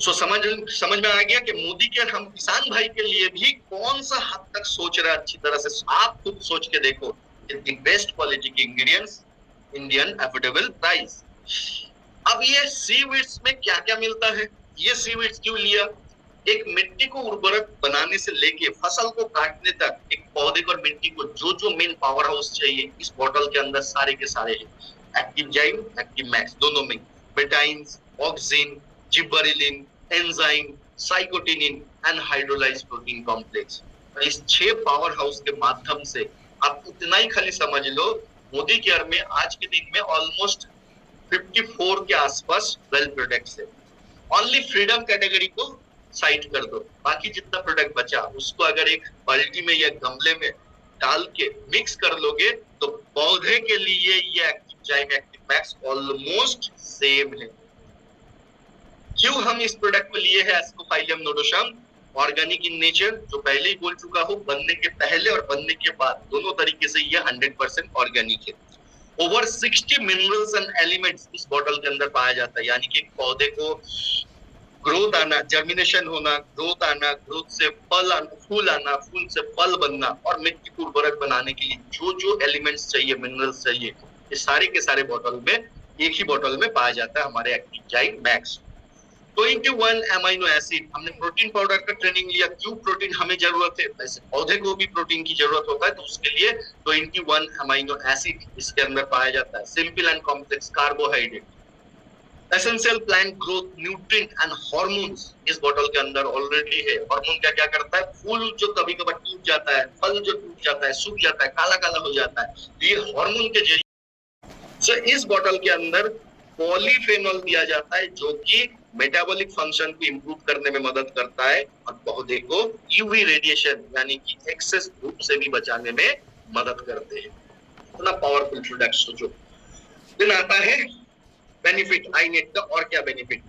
Speaker 1: सो समझ में आ गया कि मोदी केयर हम किसान भाई के लिए भी कौन सा हद तक सोच रहा है। अच्छी तरह से आप खुद सोच के देखो, द बेस्ट क्वालिटी के इंग्रेडिएंट्स, इंडियन अफोर्डेबल प्राइस। अब ये सीवीड्स में क्या क्या मिलता है, ये सीवीड्स क्यों लिया? एक मिट्टी को उर्वरक बनाने से लेके फसल को काटने तक, एक पौधे को और मिट्टी को जो जो मेन पावर हाउस चाहिए इस बोतल के अंदर सारे के सारे हैं। एक्टिव जाइम, एक्टिव मैक्स दोनों में betaines, auxin, gibberellin, enzyme, cytokinin and hydrolysed protein complex. इस 6 पावर हाउस के माध्यम से आप इतना ही खाली समझ लो, मोदी केयर में आज के दिन में ऑलमोस्ट 54 के आसपास वेल प्रोडक्ट्स है। ओनली फ्रीडम कैटेगरी को साइड कर दो, बाकी जितना प्रोडक्ट बचा उसको अगर एक बाल्टी में या गमले में डाल के मिक्स कर लोगे तो पौधे के लिए ये active zyme active max almost same है। क्यों हम इस प्रोडक्ट को लिए हैं एस्कोफाइलियम नोडोशाम? ऑर्गेनिक इन नेचर, जो पहले ही बोल चुका हूं, बनने के पहले और बनने के बाद दोनों तरीके से ये 100% ऑर्गेनिक है। ओवर 60 मिनरल्स एंड एलिमेंट्स इस बोतल के अंदर पाया जाता है, यानी कि एक पौधे को ग्रोथ आना, जर्मिनेशन होना, ग्रोथ आना, ग्रोथ से फल आना, फूल आना, फूल से फल बनना और मिट्टी को उर्वरक बनाने के लिए जो जो एलिमेंट्स चाहिए, मिनरल्स चाहिए, ये सारे के सारे बोतल में, एक ही बोतल में पाया जाता है हमारे एक्टिव जाइम मैक्स। 21 amino acid. हमने प्रोटीन पाउडर का ट्रेनिंग लिया, क्यों प्रोटीन हमें जरूरत है, वैसे पौधे को भी प्रोटीन की जरूरत होता है, तो उसके लिए 21 अमीनो एसिड इसके अंदर पाया जाता है। Simple and complex carbohydrate, essential plant growth nutrient and hormones इस बोतल के अंदर ऑलरेडी है। हार्मोन क्या क्या करता है? फूल जो कभी कभार टूट जाता है, फल जो टूट जाता है, सूख जाता है, काला काला हो जाता है, ये हार्मोन के जरिए। इस बोतल के अंदर पॉलीफेनॉल दिया जाता है जो कि मेटाबॉलिक फंक्शन को इंप्रूव करने में मदद करता है और पौधे को यूवी रेडिएशन यानी कि एक्सेस धूप से भी बचाने में मदद करते हैं। इतना पावरफुल प्रोडक्ट सोचो। फिर आता है बेनिफिट, आईनेट का। और क्या बेनिफिट?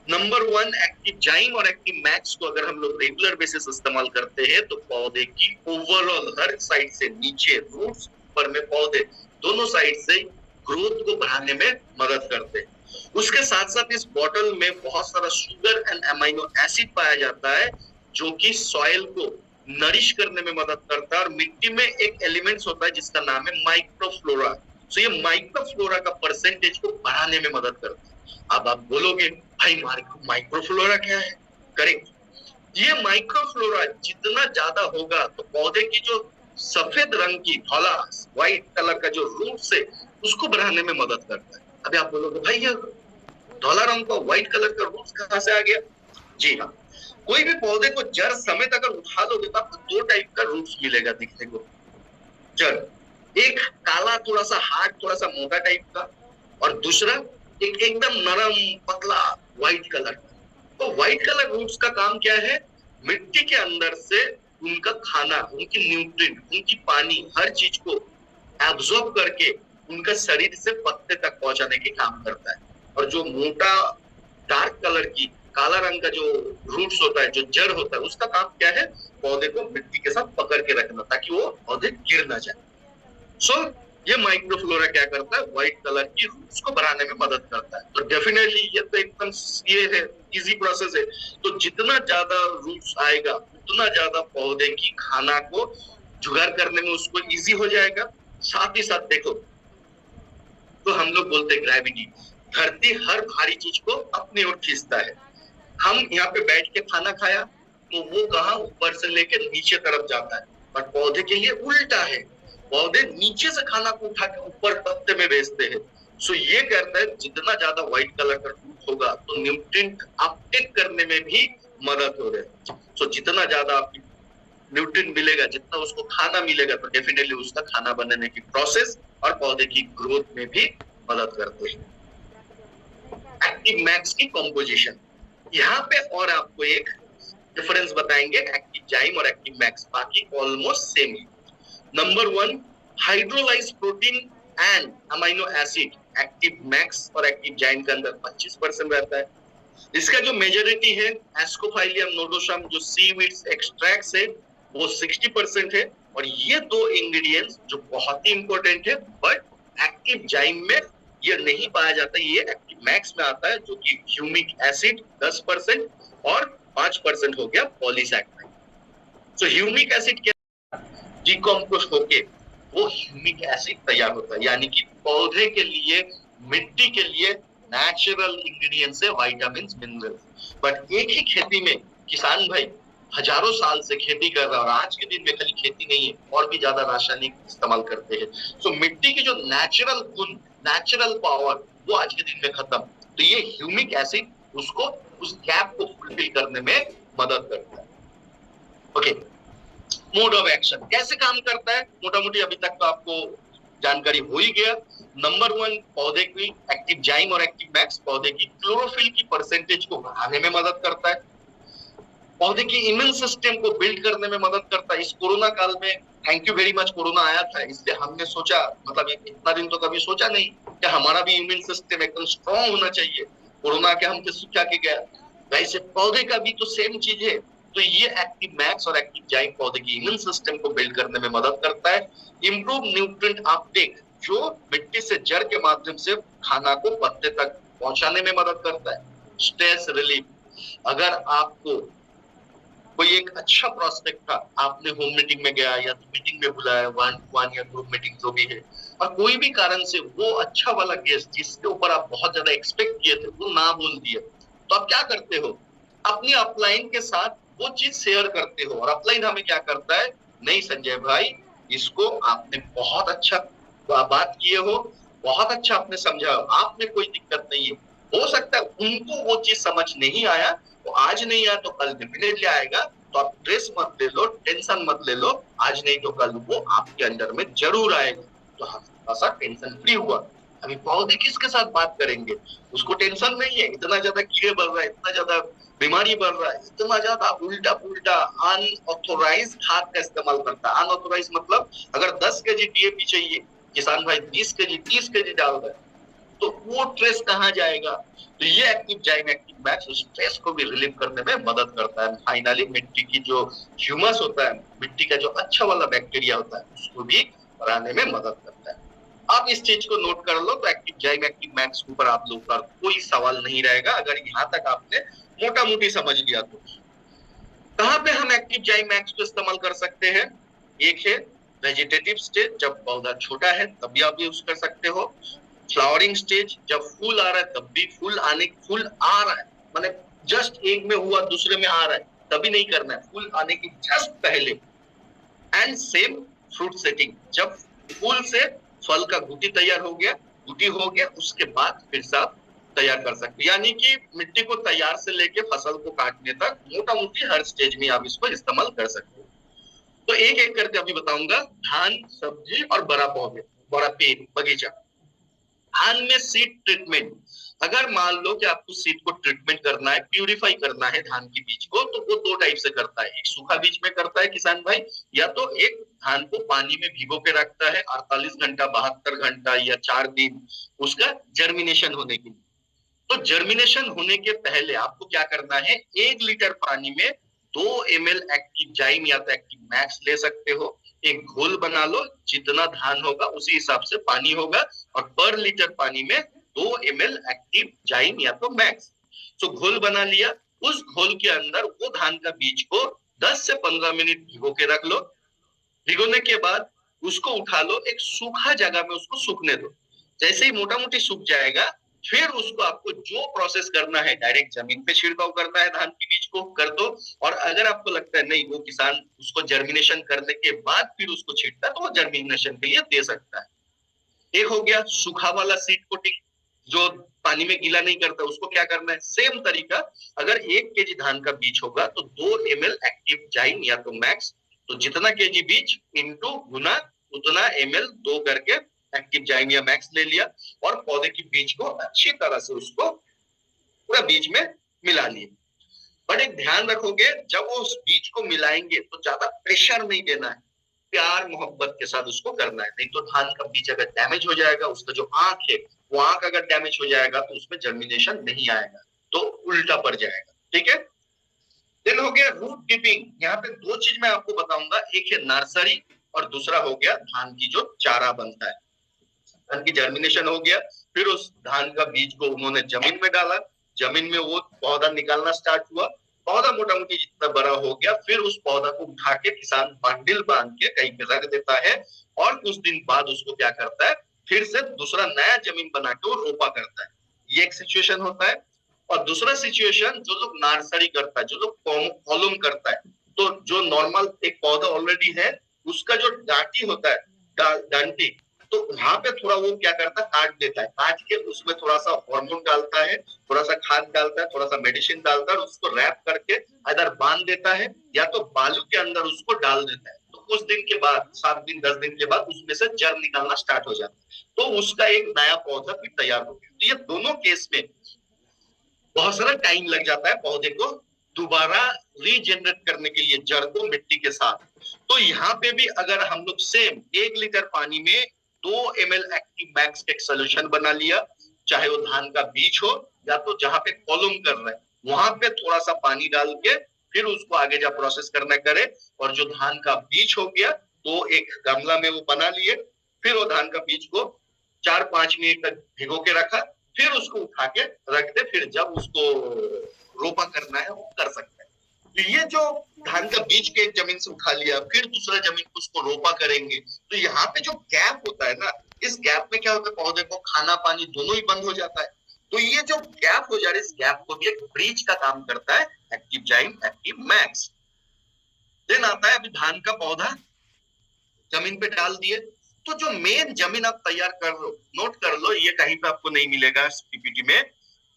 Speaker 1: नंबर 1, एक्टिव जाइम और एक्टिव मैक्स को अगर हम लोग रेगुलर बेसिस इस्तेमाल करते हैं तो पौधे की ओवरऑल हर साइड से, नीचे रूट्स, ऊपर में पौधे, दोनों साइड से ग्रोथ को बढ़ाने में मदद करते हैं। उसके साथ साथ इस बोतल में बहुत सारा शुगर एंड अमीनो एसिड पाया जाता है जो कि सॉइल को नरिश करने में मदद करता है। और मिट्टी में एक एलिमेंट्स होता है जिसका नाम है माइक्रोफ्लोरा। सो ये माइक्रोफ्लोरा का परसेंटेज को बढ़ाने में मदद करता है। अब आप बोलोगे भाई माइक्रोफ्लोरा क्या है? करेक्ट, ये माइक्रोफ्लोरा जितना ज्यादा होगा तो पौधे की जो सफेद रंग की धौला व्हाइट कलर का जो रूट्स है उसको बढ़ाने में मदद करता है। अभी आप बोलोगे भाई ये धौला रंग का व्हाइट कलर का रूट्स कहां से आ गया? जी हाँ, कोई भी पौधे को जड़ समेत अगर उठा लोगे तो आपको दो टाइप का रूट्स मिलेगा दिखने को। जड़ एक काला थोड़ा सा हार्ड थोड़ा सा मोटा टाइप का, और दूसरा एक एकदम नरम पतला व्हाइट कलर का। तो व्हाइट कलर रूट्स का काम क्या है? मिट्टी के अंदर से उनका खाना, उनकी न्यूट्रिएंट, उनकी पानी, हर चीज को एब्जॉर्ब करके उनका शरीर से पत्ते तक पहुंचाने के काम करता है। और जो मोटा डार्क कलर की काला रंग का जो रूट्स होता है, जो जड़ होता है, उसका काम क्या है? पौधे को मिट्टी के साथ पकड़ के रखना ताकि वो पौधे गिर ना जाए। सो ये माइक्रोफ्लोरा क्या करता है? व्हाइट कलर की रूट्स को बढ़ाने में मदद करता है। तो डेफिनेटली ये तो एकदम ये है, इजी प्रोसेस है। तो जितना ज्यादा रूट्स आएगा उतना ज्यादा पौधे की खाना को जुगाड़ करने में उसको इजी हो जाएगा। साथ ही साथ देखो, तो हम लोग बोलते हैं ग्रेविटी, धरती हर भारी चीज को अपनी ओर खींचता है। हम यहाँ पे बैठ के खाना खाया तो वो कहाँ ऊपर से लेकर नीचे तरफ जाता है, पर पौधे के लिए उल्टा है। पौधे नीचे से खाना को उठा के ऊपर पत्ते में भेजते हैं। सो ये करता है जितना ज्यादा व्हाइट कलर का रूट होगा तो न्यूट्रिएंट अपटेक करने में भी मदद हो रही है। सो जितना ज्यादा आपकी न्यूट्रिएंट मिलेगा, जितना उसको खाना मिलेगा, तो डेफिनेटली उसका खाना बनने की प्रोसेस और पौधे की ग्रोथ में भी मदद करते हैं। एक्टिव मैक्स की कंपोजिशन, यहाँ पे और आपको एक डिफरेंस बताएंगे एक्टिव जाइम और एक्टिव मैक्स, बाकी ऑलमोस्ट सेम है। Number 1, hydrolyse protein and amino acid active max और एक्टिव जाइम के अंदर 25% रहता है। इसका जो मेजॉरिटी है एस्कोफाइलियम नोडोसम जो सीवीड्स एक्सट्रैक्ट्स है वो 60% है। और ये दो इंग्रेडिएंट्स जो बहुत ही इंपॉर्टेंट है, बट एक्टिव जाइम में ये नहीं पाया जाता, ये एक्टिव मैक्स में आता है, जो कि ह्यूमिक एसिड 10% और 5% हो गया पॉलीसैकेराइड। सो ह्यूमिक एसिड क्या डिकम्पोज होके वो ह्यूमिक एसिड तैयार होता है, यानी कि पौधे के लिए, मिट्टी के लिए नेचुरल इंग्रेडिएंट्स है विटामिन्स, मिनरल्स। बट एक ही खेती में किसान भाई हजारों साल से खेती कर रहा है, और आज के दिन में खाली खेती नहीं है, और भी ज्यादा रासायनिक इस्तेमाल करते हैं। सो मिट्टी की जो नेचुरल गुण, नेचुरल पावर, वो आज के दिन में खत्म। तो ये ह्यूमिक एसिड उसको, उस गैप को फुलफिल करने में मदद करता है। ओके, मोड ऑफ एक्शन कैसे काम करता है, मोटा मोटी अभी तक तो आपको जानकारी हो ही गया। नंबर 1, पौधे की एक्टिव जाइम और एक्टिव मैक्स पौधे की क्लोरोफिल की परसेंटेज को बढ़ाने में मदद करता है, पौधे की इम्यून सिस्टम को बिल्ड करने में मदद करता है। इस कोरोना काल में, thank you very much, corona आया था, इसलिए हमने सोचा, मतलब इतना दिन तो कभी सोचा नहीं कि हमारा भी इम्यून सिस्टम एकदम स्ट्रॉन्ग होना चाहिए। कोरोना के हम क्या के गया, वैसे पौधे का भी तो सेम चीज है। तो ये एक्टिव मैक्स और एक्टिव जाइम पौधे की इम्यून सिस्टम को बिल्ड करने में मदद करता है। इंप्रूव न्यूट्रिएंट अपटेक, जो मिट्टी से जड़ के माध्यम से खाना को पत्ते तक पहुंचाने में मदद करता है। स्ट्रेस रिलीफ, अगर आपको कोई एक अच्छा प्रोस्पेक्ट था, आपने होम मीटिंग में गया या मीटिंग में बुलाया, 1-1 या ग्रुप मीटिंग जो भी है, और कोई भी कारण से वो अच्छा वाला गेस्ट जिसके ऊपर आप बहुत ज्यादा एक्सपेक्ट किए थे वो ना बोल दिए, तो आप क्या करते हो? अपनी अपलाइन के साथ वो चीज शेयर करते हो। और अपलाइन हमें क्या करता है, नहीं संजय भाई, इसको आपने बहुत अच्छा बात किए हो, बहुत अच्छा आपने समझा, आप में कोई दिक्कत नहीं है। हो सकता है उनको वो चीज समझ नहीं आया, तो आज नहीं आया तो कल डेफिनेटली आएगा। तो आप स्ट्रेस मत ले लो, टेंशन मत ले लो, आज नहीं तो कल वो आपके अंदर में जरूर आएगा। तो थोड़ा सा टेंशन फ्री हुआ। अभी पौधे किसके साथ बात करेंगे, उसको टेंशन नहीं है, इतना ज्यादा कीड़े बढ़ रहा है, इतना ज्यादा बीमारी बढ़ रहा है, इतना ज्यादा उल्टा पुल्टा अनऑथोराइज खाद का इस्तेमाल करता है। अनऑथोराइज मतलब अगर 10 केजी डीएपी चाहिए, किसान भाई 20 केजी 30 केजी डाल रहा है, तो वो स्ट्रेस कहाँ जाएगा? तो ये active zyme active max stress को भी रिलीव करने में मदद करता है। फाइनली मिट्टी की जो ह्यूमस होता है, मिट्टी का जो अच्छा वाला बैक्टीरिया होता है, उसको भी बढ़ाने में मदद करता है। आप इस चीज को नोट कर लो, तो एक्टिव जाइम एक्टिव मैक्स के ऊपर आप लोग का कोई सवाल नहीं रहेगा, अगर यहाँ तक आपने मोटा मोटी समझ लिया तो। कहाँ पे हम एक्टिव जाइम मैक्स को इस्तेमाल कर सकते हैं? एक है वेजिटेटिव स्टेज, जब पौधा छोटा है तब भी आप यूज कर सकते हो। फ्लावरिंग स्टेज, जब फूल आ रहा है तब भी, फूल आ रहा है माने जस्ट एक में हुआ दूसरे में आ रहा है, तभी नहीं करना है, फूल आने की जस्ट पहले। एंड सेम फ्रूट सेटिंग, जब फूल से फल का गुटी तैयार हो गया उसके बाद फिर से आप तैयार कर सकते हो। यानी कि मिट्टी को तैयार से लेके फसल को काटने तक मोटा मोटी हर स्टेज में आप इसको इस्तेमाल कर सकते हो। तो एक एक करके अभी बताऊंगा। धान, सब्जी और बड़ा पेड़, बगीचा। धान में सीड ट्रीटमेंट, अगर मान लो कि आपको सीड को ट्रीटमेंट करना है, प्यूरिफाई करना है धान की बीज को, तो वो दो टाइप से करता है। एक सूखा बीज में करता है किसान भाई, या तो एक धान को पानी में भिगो के रखता है 48 घंटा, 72 घंटा या 4 दिन उसका जर्मिनेशन होने के लिए। तो जर्मिनेशन होने के पहले आपको क्या करना है, 1 लीटर पानी में 2 ml एक्टिव जाइम या तो एक्टिव मैक्स ले सकते हो। एक घोल बना लो, जितना धान होगा उसी हिसाब से पानी होगा, और पर लीटर पानी में 2 ml एक्टिव जाइम या तो मैक्स। तो घोल बना लिया, उस घोल के अंदर वो धान का बीज को 10 से 15 मिनट भिगो के रख लो। भिगोने के बाद उसको उठा लो, एक सूखा जगह में उसको सूखने दो। जैसे ही मोटा मोटी सूख जाएगा, फिर उसको आपको जो प्रोसेस करना है, डायरेक्ट जमीन पे छिड़काव करना है धान के बीज को, कर दो। और अगर आपको लगता है नहीं, वो किसान उसको जर्मिनेशन करने के बाद फिर उसको छींटता है, तो वो जर्मिनेशन के लिए दे सकता है। एक हो गया सूखा वाला सीड कोटिंग, जो पानी में गीला नहीं करता, उसको क्या करना है, सेम तरीका। अगर 1 केजी धान का बीज होगा तो 2 ml एक्टिव जाइम या तो मैक्स, तो जितना केजी बीज इनटू गुना उतना ml 2 करके एक्टिव जाइम या मैक्स ले लिया, और पौधे की बीज को अच्छी तरह से उसको पूरा बीज में मिला लिया। बट एक ध्यान रखोगे, जब वो उस बीज को मिलाएंगे तो ज्यादा प्रेशर नहीं देना है, प्यार मोहब्बत के साथ उसको करना है। नहीं तो धान का बीज अगर डैमेज हो जाएगा, उसका जो आंख है वो आंख अगर डैमेज हो जाएगा तो उसमें जर्मिनेशन नहीं आएगा, तो उल्टा पड़ जाएगा। ठीक है, दिन हो गया रूट डिपिंग। यहाँ पे 2 चीज मैं आपको बताऊंगा, एक है नर्सरी और दूसरा हो गया धान की जो चारा बनता है। धान की जर्मिनेशन हो गया, फिर उस धान का बीज को उन्होंने जमीन में डाला, जमीन में वो पौधा निकालना स्टार्ट हुआ, पौधा मोटा मोटी जितना बड़ा हो गया, फिर उस पौधा को उठा के किसान बंडल बांध के कहीं पे रख देता है, और कुछ दिन बाद उसको क्या करता है, फिर से दूसरा नया जमीन बना के वो रोपा करता है। ये एक सिचुएशन होता है। और दूसरा सिचुएशन, जो लोग नर्सरी करता है, जो लोग कॉलम करता है, तो जो नॉर्मल एक पौधा ऑलरेडी है उसका जो डांटी होता है, डांटी, तो वहां पे थोड़ा वो क्या करता है, काट देता है, काट के उसमें थोड़ा सा हार्मोन डालता है, थोड़ा सा खाद डालता है, थोड़ा सा मेडिसिन डालता है, उसको रैप करके इधर बांध देता है या तो बालू के अंदर उसको डाल देता है। तो कुछ दिन के बाद, 7 दिन 10 दिन के बाद उसमें से जड़ निकालना स्टार्ट हो जाता है, तो उसका एक नया पौधा फिर तैयार हो गया। तो ये दोनों केस में बहुत सारा टाइम लग जाता है पौधे को दोबारा रीजनरेट करने के लिए, जड़ को मिट्टी के साथ। तो यहाँ पे भी अगर हम लोग सेम 1 लीटर पानी में 2 ml एक्टिव मैक्स एक सोल्यूशन बना लिया, चाहे वो धान का बीज हो या तो जहां पे कॉलम कर रहे हैं वहां पे थोड़ा सा पानी डाल के फिर उसको आगे जा प्रोसेस करना करे, और जो धान का बीज हो गया तो एक गमला में वो बना लिए, फिर वो धान का बीज को 4-5 मिनट तक भिगो के रखा, फिर उसको उठा के रख दे, फिर जब उसको रोपा करना है वो कर सकते हैं। तो ये जो धान का बीज के एक जमीन से उठा लिया, फिर दूसरा जमीन को उसको रोपा करेंगे, तो यहाँ पे जो गैप होता है ना, इस गैप में क्या होता है, पौधे को खाना पानी दोनों ही बंद हो जाता है। तो ये जो गैप हो जा रहा है, इस गैप को भी एक ब्रिज का काम करता है active zyme active max. Then आता है अभी धान का पौधा जमीन पे डाल दिए, तो जो मेन जमीन आप तैयार कर लो, नोट कर लो, ये कहीं पे आपको नहीं मिलेगा पीपीटी में।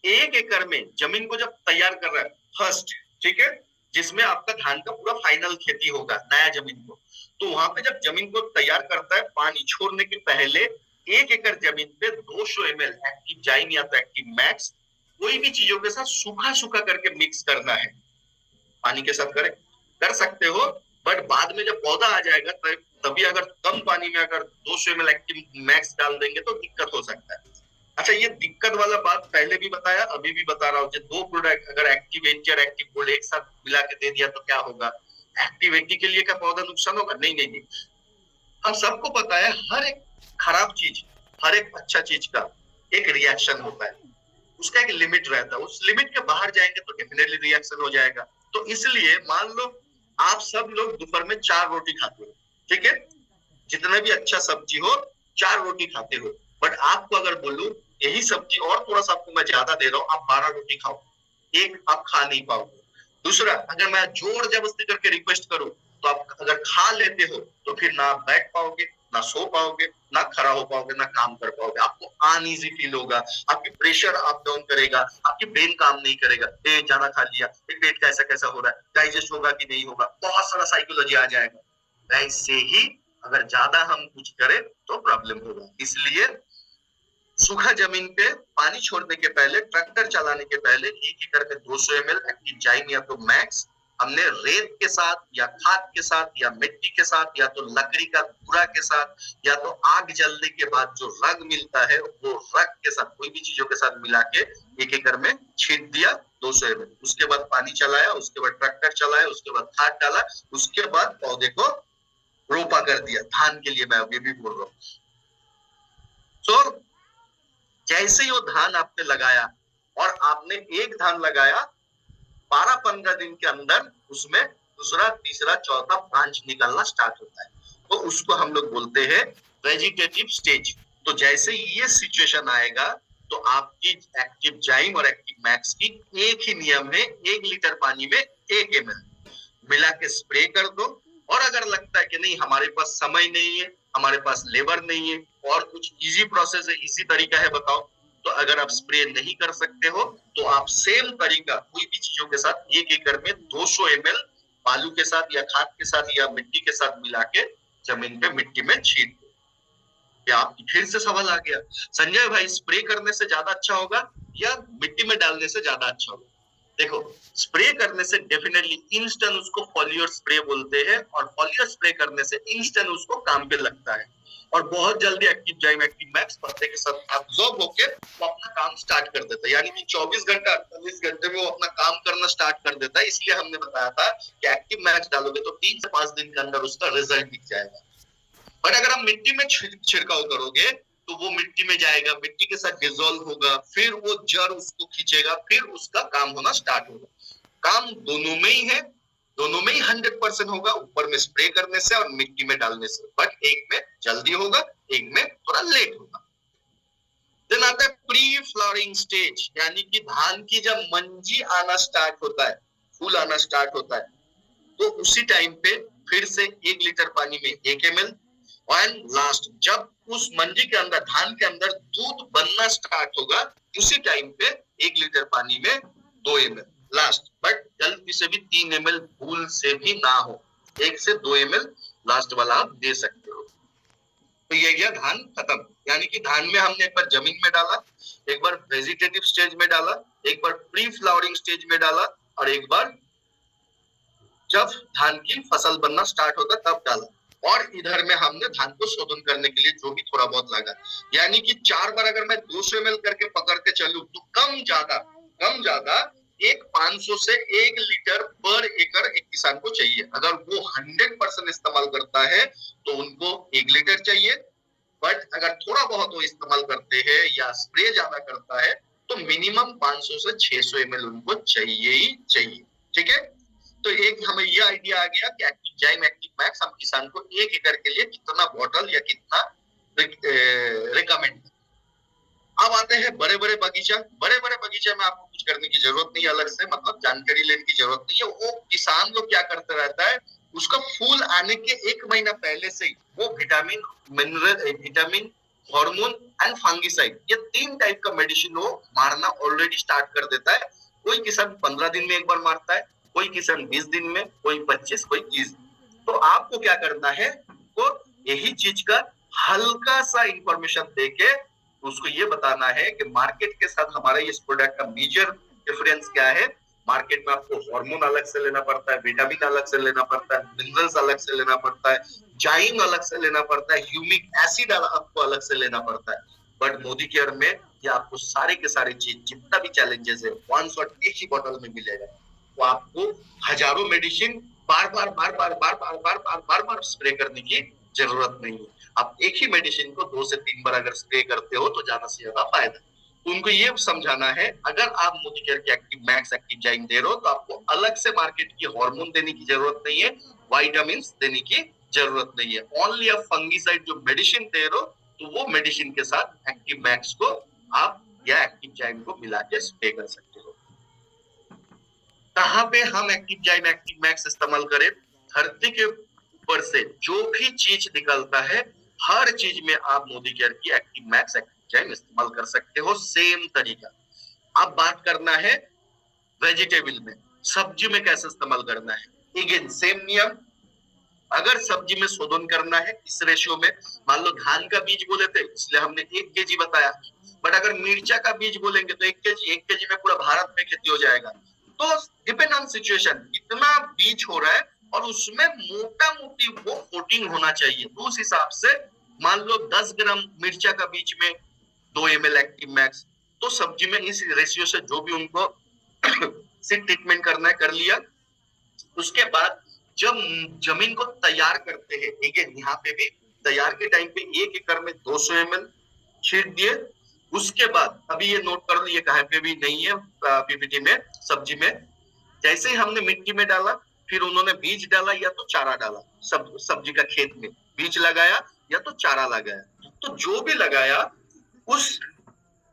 Speaker 1: 1 एकड़ में जमीन को जब तैयार कर रहा है फर्स्ट, ठीक है, जिसमें आपका धान का पूरा फाइनल खेती होगा नया जमीन को, तो वहां पे जब जमीन को तैयार करता है, पानी छोड़ने के पहले 1 एकड़ जमीन पे 200 ml एक्टिव जाइम या तो एक्टिव मैक्स कोई भी चीजों के साथ सूखा सूखा करके मिक्स करना है। पानी के साथ कर सकते हो, बट बाद में जब पौधा आ जाएगा तभी अगर कम पानी में अगर 200 ml एक्टिव मैक्स डाल देंगे तो दिक्कत हो सकता है। अच्छा, ये दिक्कत वाला बात पहले भी बताया, अभी भी बता रहा हूँ, 2 प्रोडक्ट अगर एक्टिव एंटी और एक्टिव गोल्ड एक साथ मिला के दे दिया तो क्या होगा, एक्टिव एंटी के लिए क्या पौधा नुकसान होगा? नहीं। हम सबको पता है हर एक खराब चीज, हर एक अच्छा चीज का एक रिएक्शन होता है, उसका एक लिमिट रहता है, उस लिमिट के बाहर जाएंगे तो डेफिनेटली रिएक्शन हो जाएगा। तो इसलिए मान लो आप सब लोग दोपहर में 4 रोटी खाते हो, ठीक है, जितना भी अच्छा सब्जी हो 4 रोटी खाते हो, बट आपको अगर बोलूं यही सब्जी और थोड़ा सा आपको मैं ज्यादा दे रहा हूँ, आप 12 रोटी खाओ, एक आप खा नहीं पाओगे। दूसरा, अगर मैं जोर जबरदस्ती करके रिक्वेस्ट करूं तो आप अगर खा लेते हो तो फिर ना आप बैठ पाओगे, ना सो पाओगे, ना खड़ा हो पाओगे, ना काम कर पाओगे। आपको अनईजी फील होगा, आपकी प्रेशर अप डाउन करेगा, आपकी ब्रेन काम नहीं करेगा, ज्यादा खा लिया, पेट कैसा कैसा हो रहा है, डाइजेस्ट होगा कि नहीं होगा, बहुत सारा साइकोलॉजी आ जाएगा। वैसे ही अगर ज्यादा हम कुछ करें तो प्रॉब्लम होगा। इसलिए सूखा जमीन पे पानी छोड़ने के पहले, ट्रैक्टर चलाने के पहले एक एकड़ में 200 ml एक्टिव जाइम या तो मैक्स हमने रेत के साथ या खाद के साथ या मिट्टी के साथ या तो लकड़ी का धूरा के साथ या तो आग जलने के बाद जो रग मिलता है वो रग के साथ कोई भी चीजों के साथ मिला के एक एकड़ में छींट दिया 200 ml। उसके बाद पानी चलाया, उसके बाद ट्रैक्टर चलाया, उसके बाद खाद डाला, उसके बाद पौधे को रोपा कर दिया। धान के लिए मैं अभी भी बोल रहा हूँ। तो जैसे ही वो धान आपने लगाया और आपने एक धान लगाया, 12-15 दिन के अंदर उसमें दूसरा, तीसरा, चौथा ब्रांच निकलना स्टार्ट होता है। तो उसको हम लोग बोलते हैं वेजिटेटिव स्टेज। तो जैसे ये सिचुएशन आएगा तो आपकी एक्टिव जाइम और एक्टिव मैक्स की एक ही नियम है, 1 लीटर पानी में 1 ml मिला के स्प्रे कर दो। और अगर लगता है कि नहीं हमारे पास समय नहीं है, हमारे पास लेबर नहीं है और कुछ इजी प्रोसेस है, इसी तरीका है बताओ, तो अगर आप स्प्रे नहीं कर सकते हो तो आप सेम तरीका कोई भी चीजों के साथ 1 एकड़ में 200 ml बालू के साथ या खाद के साथ या मिट्टी के साथ मिला के जमीन पे मिट्टी में छींट दो। क्या आपकी फिर से सवाल आ गया, संजय भाई स्प्रे करने से ज्यादा अच्छा होगा या मिट्टी में डालने से ज्यादा अच्छा होगा? देखो, स्प्रे करने से डेफिनेटली इंस्टेंट उसको फॉलियर स्प्रे बोलते हैं और फॉलियर स्प्रे करने से इंस्टेंट उसको काम पे लगता है और बहुत जल्दी एक्टिव जाइम एक्टिव मैक्स पत्ते के साथ एब्जॉर्ब होके वो अपना काम स्टार्ट कर देता है। यानी कि 24 घंटा 48 घंटे में वो अपना काम करना स्टार्ट कर देता है। इसलिए हमने बताया था कि एक्टिव मैक्स डालोगे तो 3 से 5 दिन के अंदर उसका रिजल्ट दिख जाएगा। बट अगर आप मिट्टी में छिड़काव करोगे तो वो मिट्टी में जाएगा, मिट्टी के साथ डिसॉल्व होगा, फिर वो जड़ उसको खींचेगा, फिर उसका काम होना स्टार्ट होगा। काम दोनों में ही है, दोनों में ही 100% होगा, ऊपर में स्प्रे करने से और मिट्टी में डालने से। बट एक में जल्दी होगा, एक में थोड़ा लेट होगा। देन आता है प्री फ्लावरिंग स्टेज, यानी कि धान की जब मंजी आना स्टार्ट होता है, फूल आना स्टार्ट होता है, तो उसी टाइम पे फिर से 1 लीटर पानी में 1 ml एंड लास्ट जब उस मंजी के अंदर, धान के अंदर दूध बनना स्टार्ट होगा, उसी टाइम पे 1 लीटर पानी में 2 ml लास्ट। बट गलती से भी 3 ml भूल से भी ना हो, 1 से 2 ml लास्ट वाला आप दे सकते हो। तो ये गया धान खत्म। यानी कि धान में हमने एक बार जमीन में डाला, एक बार वेजिटेटिव स्टेज में डाला, एक बार प्री फ्लावरिंग स्टेज में डाला और एक बार जब धान की फसल बनना स्टार्ट होता तब डाला। और इधर में हमने धान को शोधन करने के लिए जो भी थोड़ा बहुत लगा, यानी कि 4 बार अगर मैं 200 ml करके पकड़ के चलूं तो कम ज्यादा एक 500 से 1 लीटर पर एकड़ एक किसान को चाहिए। अगर वो 100% इस्तेमाल करता है तो उनको 1 लीटर चाहिए। बट अगर थोड़ा बहुत वो इस्तेमाल करते हैं या स्प्रे ज्यादा करता है तो मिनिमम 500 से 600 ml उनको चाहिए ही चाहिए। ठीक है, तो एक हमें ये आइडिया आ गया कि एक्टिव जाइम एक्टिव मैक्स हम किसान को 1 एकड़ के लिए कितना बॉटल या कितना रिकमेंड। अब आते हैं बड़े बड़े बगीचा। बड़े बड़े बगीचे में आपको कुछ करने की जरूरत नहीं, अलग से मतलब जानकारी लेने की जरूरत नहीं है। वो किसान लोग क्या करते रहता है, उसका फूल आने के 1 महीना पहले से ही वो vitamin, mineral, vitamin, hormone and fungicide, ये 3 टाइप का मेडिसिन वो मारना ऑलरेडी स्टार्ट कर देता है। कोई किसान 15 दिन में एक बार मारता है, कोई किसान 20 दिन में, कोई 25, कोई 30। तो आपको क्या करना है, तो यही चीज का हल्का सा इंफॉर्मेशन देके उसको ये बताना है कि मार्केट के साथ हमारा इस प्रोडक्ट का मेजर डिफरेंस क्या है। मार्केट में आपको हार्मोन अलग से लेना पड़ता है, विटामिन अलग से लेना पड़ता है, मिनरल्स अलग से लेना पड़ता है, जाइम अलग से लेना पड़ता है, ह्यूमिक एसिड आपको अलग से लेना पड़ता है। बट मोदी केयर में ये आपको सारे के सारे चीज, जितना भी चैलेंजेस है, 1 शॉट एक ही बॉटल में मिलेगा। तो आपको हजारों मेडिसिन बार बार स्प्रे करने की जरूरत नहीं है। आप एक ही मेडिसिन को 2 से 3 बार अगर स्प्रे करते हो तो ज्यादा से ज्यादा फायदा। उनको ये समझाना है, अगर आप मोदी केयर के एक्टिव मैक्स एक्टिव जाइम दे रहे हो तो आपको अलग से मार्केट की हार्मोन देने की जरूरत नहीं है, विटामिन देने की जरूरत नहीं है। ओनली आप फंगिसाइड जो मेडिसिन दे रहे हो तो वो मेडिसिन के साथ एक्टिव मैक्स को आप या एक्टिव जाइम को मिला के स्प्रे कर सकते हो। कहाँ पे हम एक्टिव जाइम एक्टिव मैक्स इस्तेमाल करें? धरती के ऊपर से जो भी चीज निकलता है, हर चीज में आप मोदी केयर की एक्टिव मैक्स एक्टिव जाइम इस्तेमाल कर सकते हो। सेम तरीका। अब बात करना है वेजिटेबल में, सब्जी में कैसे इस्तेमाल करना है। अगेन सेम नियम। अगर सब्जी में शोधन करना है इस रेशियो में, मान लो धान का बीज बोले थे इसलिए हमने 1 केजी बताया, बट अगर मिर्चा का बीज बोलेंगे तो 1 केजी में पूरा भारत में खेती हो जाएगा। तो डिपेंड ऑन सिचुएशन, इतना बीज हो रहा है और उसमें मोटा मोटी वो कोटिंग होना चाहिए, तो उस हिसाब से मान लो 10 ग्राम मिर्चा का बीज में 2 ml एक्टिव मैक्स, तो सब्जी में इस रेशियो से जो भी उनको सीड ट्रीटमेंट करना है कर लिया। उसके बाद जब जमीन को तैयार करते हैं, ठीक है, यहाँ पे भी तैयार के टाइम पे 1 एकड़ में 200 ml छीट दिए। उसके बाद अभी ये नोट कर लो, ये कहीं पे भी नहीं है पीपीटी में, सब्जी में जैसे ही हमने मिट्टी में डाला, फिर उन्होंने बीज डाला या तो चारा डाला, सब्जी का खेत में बीज लगाया या तो चारा लगाया। तो जो भी लगाया उस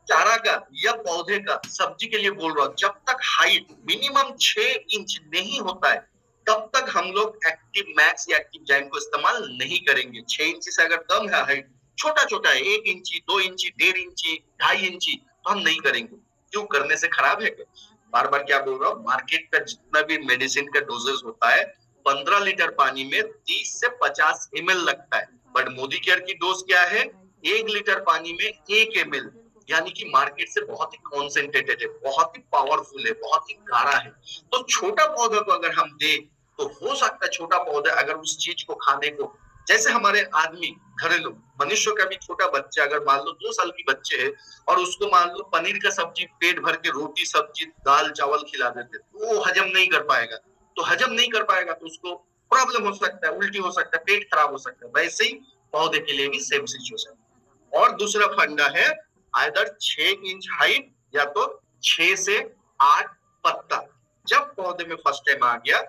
Speaker 1: चारा का या पौधे का, सब्जी के लिए बोल रहा हूं, जब तक हाइट मिनिमम 6 इंच नहीं होता है तब तक हम लोग एक्टिव मैक्स या एक्टिव जाइम को इस्तेमाल नहीं करेंगे। 6 इंच से अगर कम है हाइट, छोटा छोटा है 1 इंची 2 इंची 1.5 इंची 2.5 इंची, तो हम नहीं करेंगे। क्यों? करने से खराब है क्या? बार बार क्या बोल रहा हूँ, मार्केट का जितना भी मेडिसिन का डोजेस होता है 15 लीटर पानी में 30 से 50 ml लगता है, बट मोदी केयर की डोज क्या है, 1 लीटर पानी में 1 ml, यानी कि मार्केट से बहुत ही कॉन्सेंट्रेटेड है, बहुत ही पावरफुल है, बहुत ही गाढ़ा है। तो छोटा पौधा को अगर हम दे तो हो सकता है छोटा पौधा अगर उस चीज को खाने को, जैसे हमारे आदमी घरेलू मनुष्य का भी छोटा बच्चा अगर मान लो 2 साल की बच्चे है और उसको मान लो पनीर का सब्जी पेट भर के रोटी सब्जी दाल चावल खिला देते, तो वो हजम नहीं कर पाएगा। तो हजम नहीं कर पाएगा तो उसको प्रॉब्लम हो सकता है, उल्टी हो सकता है, पेट खराब हो सकता है। वैसे ही पौधे के लिए भी सेम सिचुएशन। और दूसरा फंडा है आइदर 6 इंच हाइट या तो 6 से 8 पत्ता। जब पौधे में फर्स्ट टाइम आ गया,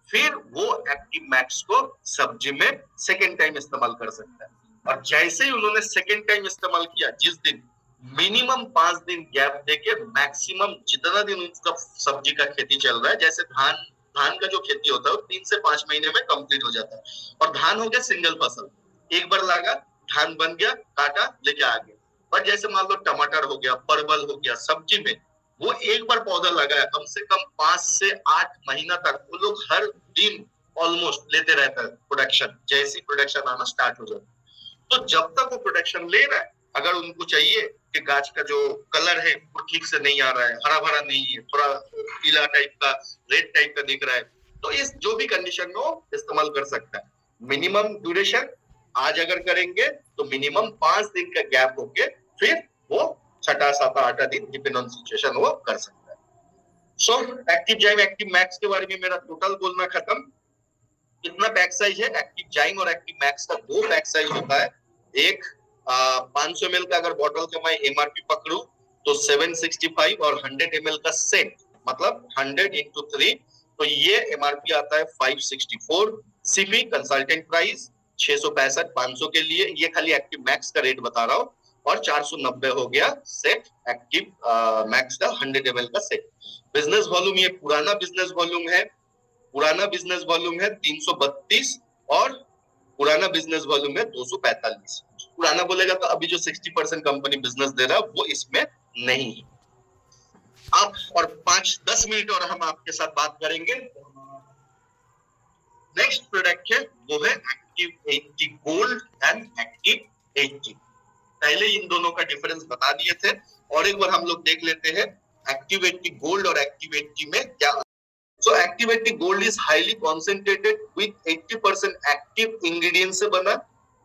Speaker 1: फिर वो एक्टिव मैक्स को सब्जी में सेकेंड टाइम इस्तेमाल कर सकता है। और जैसे ही उन्होंने सेकेंड टाइम इस्तेमाल किया, जिस दिन मिनिमम 5 दिन गैप देके मैक्सिमम जितना दिन उनका सब्जी का खेती चल रहा है, जैसे धान का जो खेती होता है वो 3 से 5 महीने में कंप्लीट हो जाता है। और धान हो गया सिंगल फसल, एक बार लगा धान बन गया, काटा लेके आ गया। पर जैसे मान लो टमाटर हो गया, परवल हो गया, सब्जी में वो एक बार पौधा लगाया, कम से कम 5 से 8 महीना तक वो लोग हर दिन ऑलमोस्ट लेते रहता है प्रोडक्शन। जैसे प्रोडक्शन आना स्टार्ट हो जाता है, तो जब तक वो प्रोडक्शन ले रहा है, अगर उनको चाहिए कि गाछ का जो कलर है वो ठीक से नहीं आ रहा है, हरा भरा नहीं है, थोड़ा पीला टाइप का रेड टाइप का दिख रहा है, तो इस जो भी कंडीशन में वो इस्तेमाल कर सकता है। मिनिमम ड्यूरेशन आज अगर करेंगे तो मिनिमम 5 दिन का गैप होके फिर वो 6, 7, 8 दिन डिपेंड ऑन सिचुएशन वो कर सकता है। So active zyme active max के बारे में मेरा टोटल बोलना खत्म। कितना पैक साइज है एक्टिव जाइम और एक्टिव मैक्स का? 2 पैक साइज होता है। एक 500 ml का अगर बॉटल का मैं एमआरपी पकड़ू तो 765 और 100 ml का सेट मतलब 100 into 3, तो ये एमआरपी आता है 564। सीपी कंसल्टेंट प्राइस 665 500 के लिए, ये खाली एक्टिव मैक्स का रेट बता रहा हूँ। और 490 हो गया सेट एक्टिव मैक्स का 100 ml का सेट। बिजनेस वॉल्यूम, ये पुराना बिजनेस वॉल्यूम है, पुराना बिजनेस वॉल्यूम है 332 और पुराना बिजनेस वॉल्यूम है 245। पुराना बोलेगा तो अभी जो 60% कंपनी बिजनेस दे रहा है वो इसमें नहीं है। अब और 5-10 मिनट और हम आपके साथ बात करेंगे। नेक्स्ट प्रोडक्ट है वो है एक्टिव 80 गोल्ड एंड एक्टिव 80। पहले इन दोनों का डिफरेंस बता दिए थे और एक बार हम लोग देख लेते हैं एक्टिव 80 गोल्ड और एक्टिव 80 में क्या। So Active 80 Gold is highly concentrated with 80% active ingredient से बना।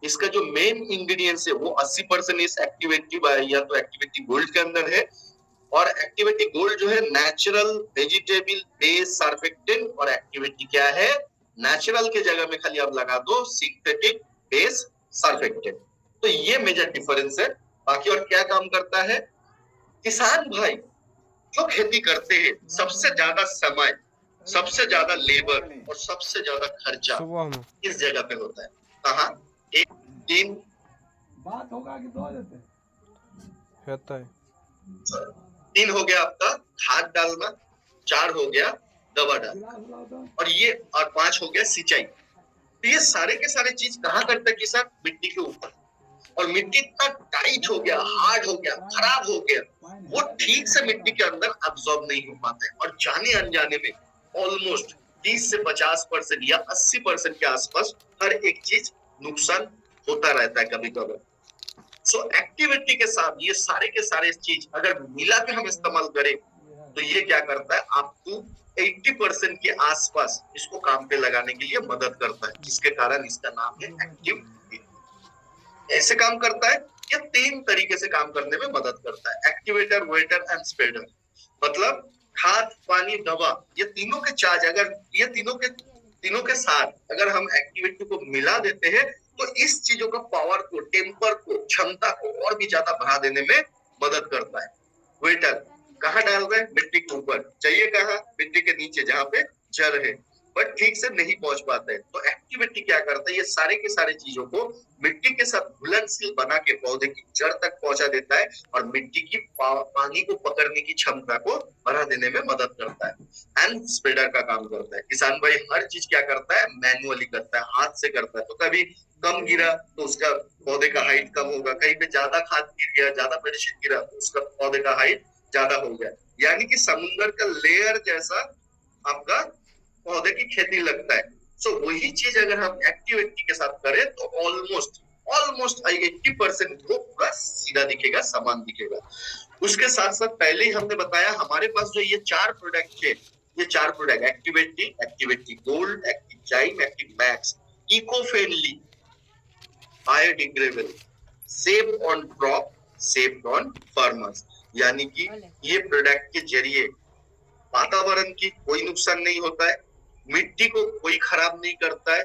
Speaker 1: इसका जो मेन इंग्रेडिएंट्स है वो 80% इस Active 80 या तो Active 80 Gold के अंदर है। और Active 80 Gold जो है नेचुरल वेजिटेबल बेस सर्फेक्टेंट, और Active 80 क्या है, नेचुरल के जगह में खाली आप लगा दो सिंथेटिक बेस सर्फेक्टेंट। तो ये मेजर डिफरेंस है। बाकी और क्या काम करता है, किसान भाई जो खेती करते हैं सबसे ज्यादा समय, सबसे ज्यादा लेबर और सबसे ज्यादा खर्चा इस जगह पे होता है। कहाँ? 1 3
Speaker 4: बात होगा कि 2
Speaker 1: 3 हो गया आपका खाद डालना, 4 हो गया दवा डाल, और 5 हो गया सिंचाई। तो ये सारे के सारे चीज कहाँ करता है किसान? मिट्टी के ऊपर। और मिट्टी इतना टाइट हो गया, हार्ड हो गया, खराब हो गया, वो ठीक से मिट्टी के अंदर अब्सॉर्ब नहीं हो पाता है, और जाने अनजाने में ऑलमोस्ट 30 से 50% या 80% के आसपास हर एक चीज नुकसान होता रहता है कभी कभी। सो एक्टिविटी के साथ ये सारे के सारे चीज अगर मिला के हम इस्तेमाल करें तो ये क्या करता है, आपको 80% के आसपास इसको काम पे लगाने के लिए मदद करता है, जिसके कारण इसका नाम है एक्टिव। ऐसे काम करता है, ये 3 तरीके से काम करने में मदद करता है, एक्टिवेटर, वेटर एंड स्प्रेडर। मतलब खाद, पानी, दवा, ये तीनों के चार्ज अगर ये तीनों के साथ अगर हम एक्टिविटी को मिला देते हैं तो इस चीजों का पावर को, टेम्पर को, क्षमता को और भी ज्यादा बढ़ा देने में मदद करता है। वेटर कहाँ डाल रहे हैं? मिट्टी के ऊपर। चाहिए कहाँ? मिट्टी के नीचे जहाँ पे जड़ है, बट ठीक से नहीं पहुंच पाते हैं। तो एक्टिविटी क्या करता है, ये सारे के सारे चीजों को मिट्टी के साथ घुलनशील बना के पौधे की जड़ तक पहुंचा देता है और मिट्टी की पानी को पकड़ने की क्षमता को बढ़ा देने में मदद करता है। एंड स्प्रेडर का काम करता है। किसान भाई हर चीज क्या करता है? मैनुअली करता है, हाथ से करता है। तो कभी कम गिरा तो उसका पौधे का हाइट कम होगा, कहीं पे ज्यादा खाद गिर गया, ज्यादा मेडिसिन गिरा तो उसका पौधे का हाइट ज्यादा हो गया। यानी कि समुद्र का लेयर जैसा आपका पौधे की खेती लगता है। सो वही चीज अगर हम एक्टिविटी के साथ करें तो ऑलमोस्ट 80% वो पूरा सीधा दिखेगा, समान दिखेगा। उसके साथ साथ पहले ही हमने बताया हमारे पास जो ये 4 प्रोडक्ट है, ये 4 product activity gold, active zyme, active max, eco friendly, biodegradable, save on crop, save on farmers. यानी कि ये प्रोडक्ट के जरिए वातावरण की कोई नुकसान नहीं होता है, मिट्टी को कोई खराब नहीं करता है,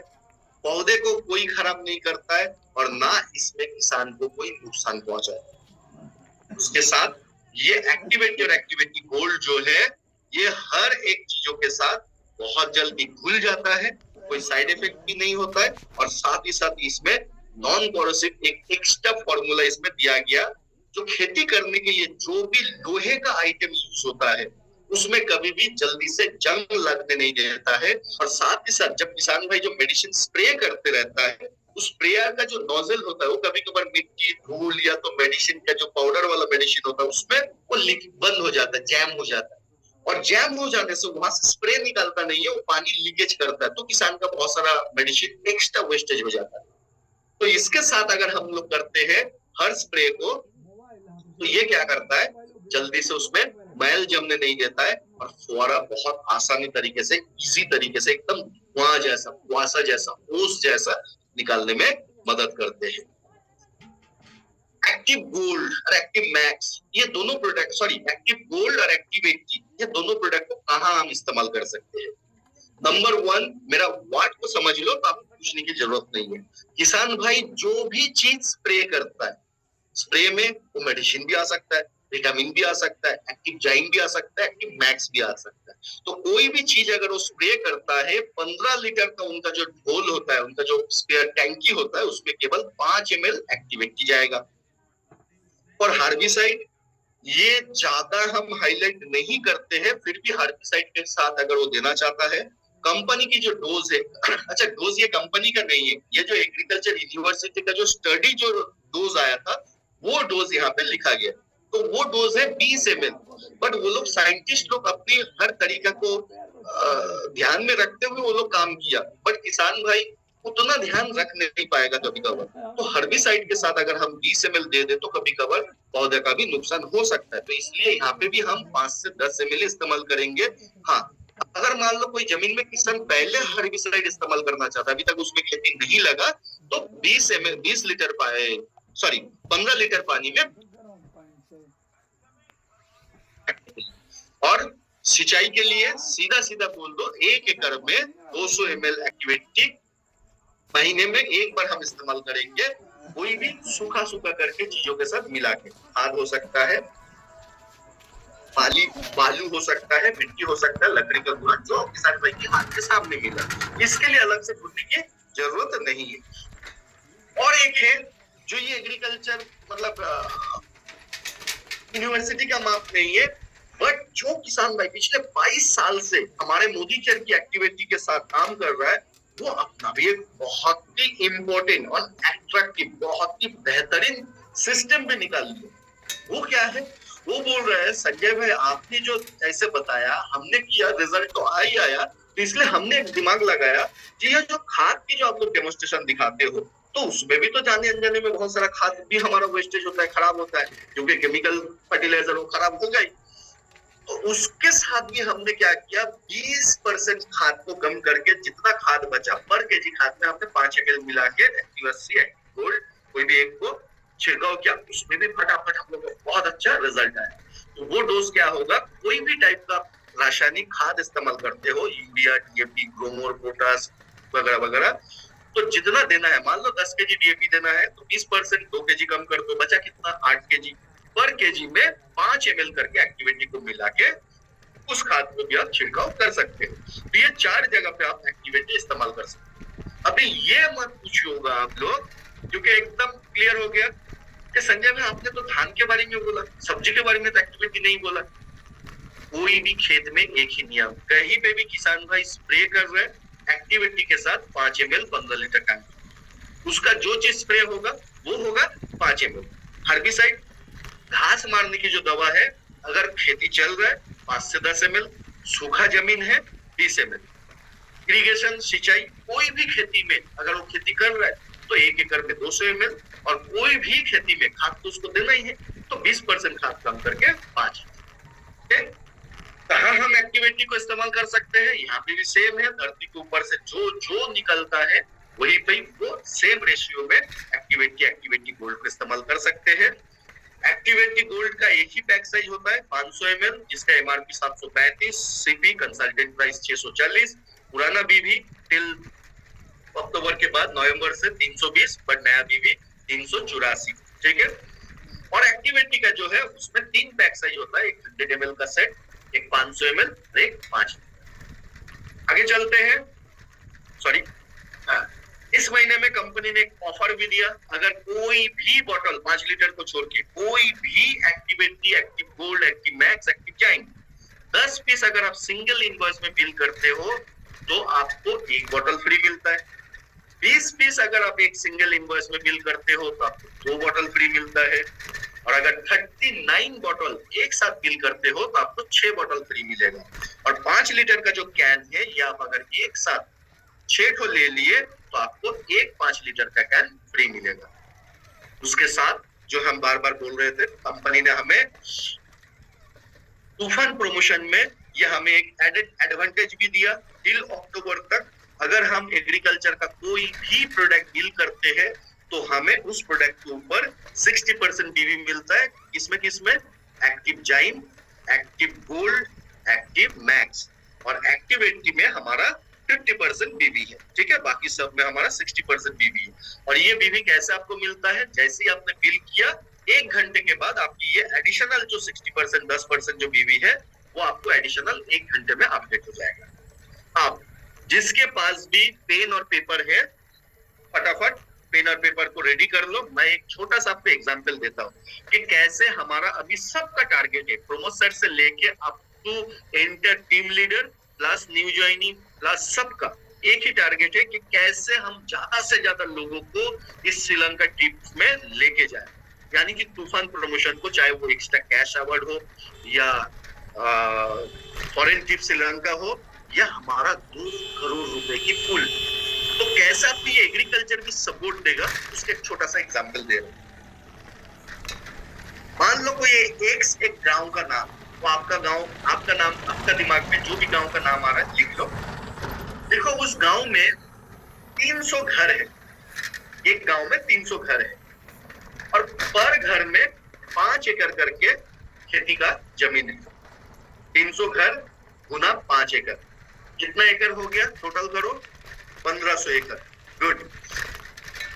Speaker 1: पौधे को कोई खराब नहीं करता है, और ना इसमें किसान को कोई नुकसान पहुंचाता है। उसके साथ ये एक्टिविटी और एक्टिविटी गोल्ड जो है ये हर एक चीजों के साथ बहुत जल्दी घुल जाता है, कोई साइड इफेक्ट भी नहीं होता है, और साथ ही साथ इसमें नॉन कोरोसिव एक एक्स्ट्रा फॉर्मूला इसमें दिया गया जो खेती करने के लिए जो भी लोहे का आइटम यूज होता है उसमें कभी भी जल्दी से जंग लगने नहीं देता है। और साथ ही साथ जब किसान भाई जो मेडिसिन स्प्रे करते रहता है उस स्प्रेयर का जो नोजल होता है वो कभी कभार मिट्टी, धूल या तो मेडिसिन का जो पाउडर वाला मेडिसिन होता है उसमें वो बंद हो जाता है, जैम हो जाता है, और जैम हो जाने से वहां से स्प्रे निकालता नहीं है, वो पानी लीकेज करता है, तो किसान का बहुत सारा मेडिसिन एक्स्ट्रा वेस्टेज हो जाता है। तो इसके साथ अगर हम लोग करते हैं हर स्प्रे को तो ये क्या करता है, जल्दी से उसमें मैल जमने नहीं देता है, और फुहारा बहुत आसानी तरीके से, इजी तरीके से, एकदम कुआं जैसा, कुआसा जैसा, ओस जैसा निकालने में मदद करते हैं। एक्टिव गोल्ड और एक्टिव मैक्स ये दोनों प्रोडक्ट, एक्टिव गोल्ड और एक्टिव 80 ये दोनों प्रोडक्ट को कहाँ हम इस्तेमाल कर सकते हैं? नंबर 1, मेरा वाट को समझ लो तो आपको पूछने की जरूरत नहीं है। किसान भाई जो भी चीज स्प्रे करता है, स्प्रे में वो मेडिसिन भी आ सकता है, विटामिन भी आ सकता है, एक्टिव जाइम भी आ सकता है, एक्टिव मैक्स भी आ सकता है। तो कोई भी चीज अगर वो स्प्रे करता है 15 लीटर का उनका जो ढोल होता है, उनका जो स्पेयर टैंकी होता है उसमें केवल 5 ml एक्टिविटी जाएगा। और हार्बिसाइड ये ज्यादा हम हाईलाइट नहीं करते हैं, फिर भी हार्बिसाइड के साथ अगर वो देना चाहता है, कंपनी की जो डोज है अच्छा डोज ये कंपनी का नहीं है, ये जो एग्रीकल्चर यूनिवर्सिटी का जो स्टडी जो डोज आया था वो डोज यहाँ पे लिखा गया, तो वो डोज है 20 ml। बट वो लोग साइंटिस्ट लोग अपनी हर तरीका को ध्यान में रखते हुए वो लोग काम किया, बट किसान भाई उतना ध्यान रख नहीं पाएगा कभी कभार। तो हर्बिसाइड के साथ अगर हम 20 ml दे दे तो कभी कभार पौधे का भी नुकसान हो सकता है, तो इसलिए यहाँ पे भी हम 5 से 10 ml इस्तेमाल करेंगे। हाँ, अगर मान लो कोई जमीन में किसान पहले हर्बिसाइड इस्तेमाल करना चाहता है, अभी तक उसमें खेती नहीं लगा, तो 15 लीटर पानी में, और सिंचाई के लिए सीधा सीधा बोल दो 1 एकड़ में 200 ml एक्टिविटी महीने में एक बार हम इस्तेमाल करेंगे। कोई भी सूखा सूखा करके चीजों के साथ मिला के, खाद हो सकता है, बालू हो सकता है, मिट्टी हो सकता है, लकड़ी का गुना, जो किसान भाई के हाथ के सामने मिला, इसके लिए अलग से ढूंढने की जरूरत नहीं है। और एक है जो ये एग्रीकल्चर मतलब यूनिवर्सिटी का माप नहीं है, बट जो किसान भाई पिछले 22 साल से हमारे मोदी केयर की एक्टिविटी के साथ काम कर रहा है, वो अपना भी एक बहुत ही इम्पोर्टेंट और एट्रैक्टिव, बहुत ही बेहतरीन सिस्टम भी निकाल लिया। वो क्या है, वो बोल रहे हैं संजय भाई आपने जो ऐसे बताया हमने किया, रिजल्ट तो आ ही आया, तो इसलिए हमने एक दिमाग लगाया कि ये जो खाद की जो आप लोग डेमोन्स्ट्रेशन दिखाते हो, तो उसमें भी तो जाने अनजाने में बहुत सारा खाद भी हमारा वेस्टेज होता है, खराब होता है, क्योंकि केमिकल फर्टिलाइजर वो खराब होगा ही। तो उसके साथ भी हमने क्या किया, 20% खाद को कम करके जितना खाद बचा पर केजी खाद में हमने 5 ml मिला के एक्टिव 80 एक्टिव गोल्ड कोई भी एक को छिड़काव किया, उसमें भी फटाफट हम लोग को बहुत अच्छा रिजल्ट आया। तो वो डोज क्या होगा, कोई भी टाइप का रासायनिक खाद इस्तेमाल करते हो, यूरिया, डीएपी, ग्रोमोर, पोटास वगैरह वगैरह, तो जितना देना है, मान लो 10 केजी डीएपी देना है तो 20% 2 केजी कम कर दो, बचा कितना 8 केजी। पर केजी में 5 ml करके एक्टिविटी को मिला के उस खाद को भी आप छिड़काव कर सकते हो। तो ये 4 जगह पे आप एक्टिविटी इस्तेमाल कर सकते हो। अभी ये मत पूछिएगा आप लोग, क्योंकि एकदम क्लियर हो गया कि संजय भाई आपने तो धान के बारे में बोला, सब्जी के बारे में तो एक्टिविटी नहीं बोला। कोई भी खेत में एक ही नियम, कहीं पे भी किसान भाई स्प्रे कर रहे एक्टिविटी के साथ 5 ml 15 लीटर का, उसका जो चीज स्प्रे होगा वो होगा 5 ml। हर्बिसाइड, घास मारने की जो दवा है, अगर खेती चल रहा है 5 से 10 ml, सूखा जमीन है 20 ml। इरिगेशन, सिंचाई, कोई भी खेती में अगर वो खेती कर रहा है तो 1 एकड़ में 200 ml, और कोई भी खेती में खाद तो उसको देना ही है, तो 20% खाद कम करके 5। कहाँ हम एक्टिविटी को इस्तेमाल कर सकते हैं, यहाँ पे भी सेम है, धरती के ऊपर से जो जो निकलता है वही पे वो सेम रेशियो में एक्टिविटी गोल्ड को इस्तेमाल कर सकते हैं। एक्टिविटी गोल्ड का एक ही पैक साइज होता है 500 ml, जिसका एमआरपी 735, सीपी कंसल्टेंट प्राइस 640, पुराना बीवी टिल अक्टूबर के बाद नवंबर से 320, बट नया बीवी 384, ठीक है। और एक्टिविटी का जो है उसमें 3 पैक साइज होता है, एक 100 ml का सेट, एक 500 ml और एक 5। आगे चलते हैं, सॉरी, इस महीने में कंपनी ने एक ऑफर भी दिया, अगर कोई भी बोतल 5 लीटर को छोड़ के कोई भी activity, active gold, active max, active जाइन 10 पीस अगर आप सिंगल इनवॉइस में बिल करते हो तो आपको एक बोतल फ्री मिलता है। 20 पीस अगर आप एक सिंगल इनवॉइस में बिल करते हो तो आपको 2 बोतल फ्री मिलता है, और अगर 39 बोतल एक साथ बिल करते हो तो आपको 6 बोतल फ्री मिलेगा। और 5 लीटर का जो कैन है, ये आप अगर एक साथ 6 ठो ले लिए तो आपको एक 5 लीटर का कैन फ्री मिलेगा। उसके साथ जो हम बार बार बोल रहे थे, कंपनी ने हमें तूफान प्रमोशन में ये हमें एक एडेड एडवांटेज भी दिया, टिल अक्टूबर तक अगर हम एग्रीकल्चर का कोई भी प्रोडक्ट डील करते हैं तो हमें उस प्रोडक्ट के ऊपर 60% डीवी मिलता है। किसमें एक्टिव जाइन, एक्टिव गोल्ड, एक्टिव मैक्स, और एक्टिविटी में हमारा 50% बीवी है, ठीक है, बाकी सब में हमारा 60% बीवी है। और ये बीवी कैसे आपको मिलता है, जैसे ही आपने बिल किया 1 घंटे के बाद आपकी ये एडिशनल जो 60% 10% जो बीवी है वो आपको एडिशनल 1 घंटे में अपडेट हो जाएगा। अब जिसके पास भी पेन और पेपर है, फटाफट पेन और पेपर को रेडी कर लो। मैं एक छोटा सा आपको एग्जांपल देता हूँ कि कैसे हमारा अभी सबका टारगेट है, प्रोमोसर से लेके up to enter team leader plus new joining plus सबका एक ही टारगेट है कि कैसे हम ज्यादा से ज्यादा लोगों को इस श्रीलंका ट्रिप में लेके जाए, यानी कि तूफान प्रमोशन को, चाहे वो एक्स्ट्रा कैश अवार्ड हो या फॉरेन ट्रिप श्रीलंका हो या हमारा 2 करोड़ रुपए की पुल, तो कैसा आपको ये एग्रीकल्चर की सपोर्ट देगा उसका एक छोटा सा एग्जांपल दे रहा हूं। मान लो कोई एक गांव का नाम, वो आपका गांव, आपका नाम, आपका दिमाग में जो भी गांव का नाम आ रहा है लिख लो। देखो उस गांव में 300 घर है, एक गांव में 300 घर है, और पर घर में 5 एकड़ करके खेती का जमीन है। 300 घर गुना 5 एकड़, कितना एकड़ हो गया टोटल करो, 1500 एकड़। गुड।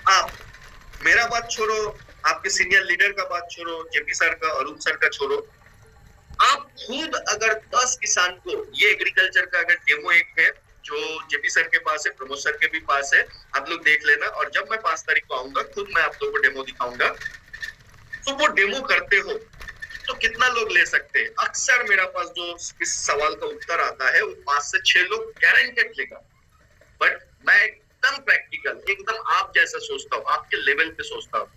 Speaker 1: आप मेरा बात छोड़ो, आपके सीनियर लीडर का बात छोड़ो, जेपी सर का, अरुण सर का छोड़ो, आप खुद अगर 10 किसान को, ये एग्रीकल्चर का अगर डेमो एक है जो जेपी सर के पास है, प्रमोद सर के भी पास है, आप लोग देख लेना, और जब मैं 5 तारीख को आऊंगा खुद मैं आप लोगों को डेमो दिखाऊंगा। तो वो डेमो करते हो तो कितना लोग ले सकते हैं? अक्सर मेरा पास जो इस सवाल का उत्तर आता है वो 5 से 6 लोग गारंटेड लेगा। बट मैं एकदम प्रैक्टिकल, एकदम आप जैसा सोचता हूँ, आपके लेवल पे सोचता हूँ,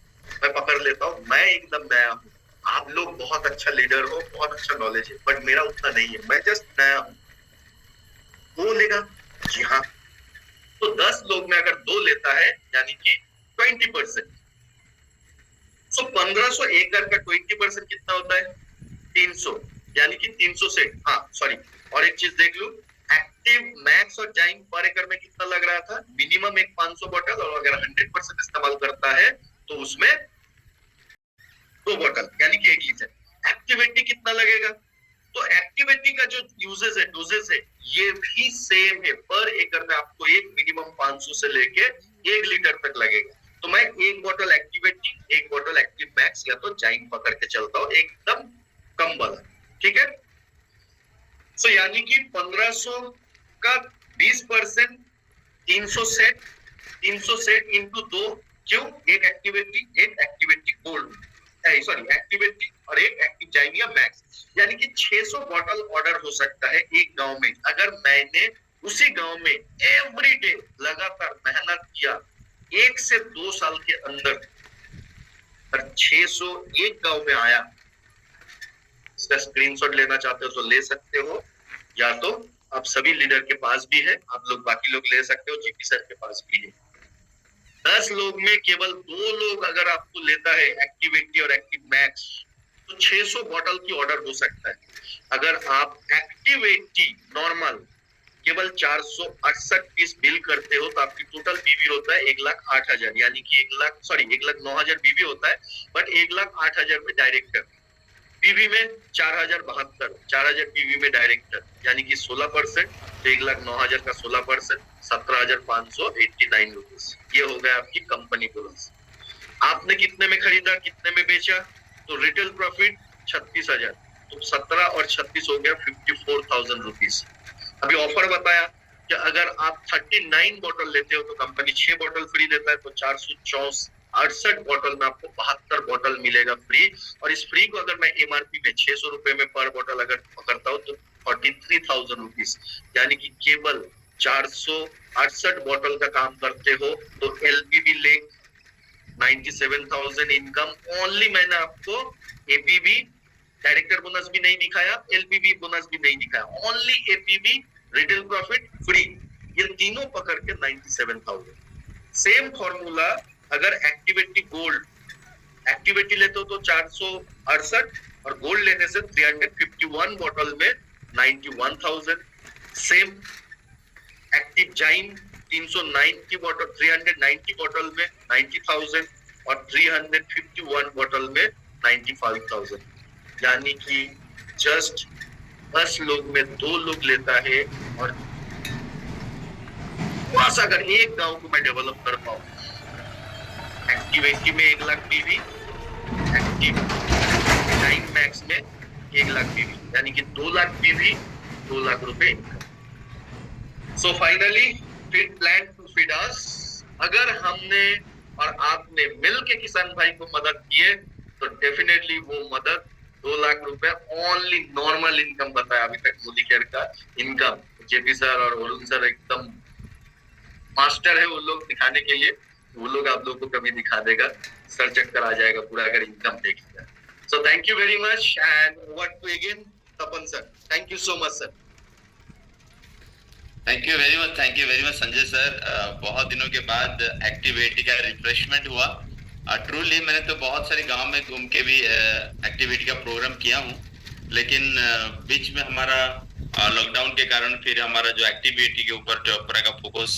Speaker 1: मैं पकड़ लेता हूँ। मैं एकदम नया हूँ, आप लोग बहुत अच्छा लीडर हो, बहुत अच्छा नॉलेज है, बट मेरा उतना नहीं है, मैं जस्ट नया हूँ। वो लेगा? जी हाँ। तो 10 लोग में अगर 2 लेता है यानी कि 20%। सो 1500 एकड़ का 20% कितना होता है? 300, यानी कि 300 सेट। हाँ सॉरी, और एक चीज देख लू, एक्टिव मैक्स और जाइम पर एकड़ में कितना लग रहा था? मिनिमम एक 500 बोतल, और अगर 100% इस्तेमाल करता है तो उसमें 2 बोतल यानी कि 1 लीटर। एक्टिविटी कितना लगेगा? तो एक्टिविटी का जो यूजेस है, डोजेस है, ये भी सेम है। पर एकड़ में आपको एक मिनिमम 500 से लेके 1 लीटर तक लगेगा। तो मैं 1 बोतल एक्टिविटी, 1 बोतल एक्टिव मैक्स या तो जाइम पकड़ के चलता हूँ, एकदम कम वाला। ठीक है? तो यानी कि 1500 का 20%, 300 सेट इंटू 2। क्यों? एक एक्टिविटी गोल्ड, सॉरी एक्टिविटी, और एक एक्टिव जाइम या मैक्स, यानी कि 600 बॉटल ऑर्डर हो सकता है एक गांव में। अगर मैंने उसी गांव में एवरीडे लगातार मेहनत किया 1 से 2 साल के अंदर, और 600 एक गांव में आया। इसका स्क्रीनशॉट लेना चाहते हो तो ले सकते हो, या तो आप सभी लीडर के पास भी है, आप लोग बाकी लोग ले सकते हो, जीपी सर के पास भी है। 10 लोग में केवल 2 लोग अगर आपको लेता है एक्टिविटी और एक्टिव मैक्स, तो 600 बॉटल की ऑर्डर हो सकता है। अगर आप एक्टिविटी नॉर्मल केवल 468 पीस बिल करते हो तो आपकी टोटल बीवी होता है 1,08,000, यानी कि 1,09,000 बीवी होता है, बट 1,08,000 में डायरेक्टर, पीवी में 4,072, 4,000 पीवी में डायरेक्टर, यानी कि 16%, तो 1,09,000 का 16%, 17,589 रुपीज। ये हो गया आपकी कंपनी बोनस। आपने कितने में खरीदा, कितने में बेचा? तो रिटेल प्रॉफिट 36,000, तो 17 और 36 हो गया 54,000 रुपीज। अभी ऑफर बताया कि अगर आप 39 बोतल लेते हो तो कंपनी 6 बोतल फ्री देता है, तो 468 बोतल में आपको 72 बोतल मिलेगा फ्री। और इस फ्री को अगर मैं एमआरपी में 600 रुपए में पर बोतल अगर पकड़ता हूँ तो 43,000 रुपीज, यानी कि केवल 468 बोतल का काम करते हो तो एलपीबी ले 97,000 इनकम ओनली। मैंने आपको एपीबी, डायरेक्टर बोनस भी नहीं दिखाया, एलपीबी बोनस भी नहीं दिखाया, only APB, retail profit, free, ये तीनों पकड़ के 97,000। सेम फॉर्मूला अगर एक्टिविटी गोल्ड, एक्टिविटी लेते हो तो 468, और गोल्ड लेने से 351 बोतल में 91,000। सेम एक्टिव जाइम 390 बोतल, 390 बोतल में 90,000, और 351 बोतल में 95,000, यानी कि जस्ट 10 लोग में 2 लोग लेता है। और बस अगर एक गांव को मैं डेवलप कर पाऊं, एक्टिविटी में 1 लाख बीवी, एक्टिव टाइम मैक्स में 1 लाख बीवी, यानी कि 2 लाख बीवी, 2 लाख रुपए income. So finally fit plan to feed us. अगर हमने और आपने मिल के किसान भाई को मदद किए तो डेफिनेटली वो मदद 2 लाख रुपए ओनली नॉर्मल इनकम बताया अभी तक मोदी केयर का इनकम। जेपी सर और वरुण सर एकदम मास्टर है वो लोग दिखाने के लिए, वो लोग आप लोग को कभी दिखा देगा, सर चक्कर आ जाएगा पूरा अगर इनकम देखेगा। So thank you very much and over to again Tapan sir. Thank you so much sir.
Speaker 2: Thank you very much Sanjay sir. बहुत दिनों के बाद एक्टिविटी का रिफ्रेशमेंट हुआ। ट्रूली मैंने तो बहुत सारे गांव में घूम के भी एक्टिविटी का प्रोग्राम किया हूँ, लेकिन बीच में हमारा लॉकडाउन के कारण फिर हमारा जो एक्टिविटी के ऊपर जो पूरा का फोकस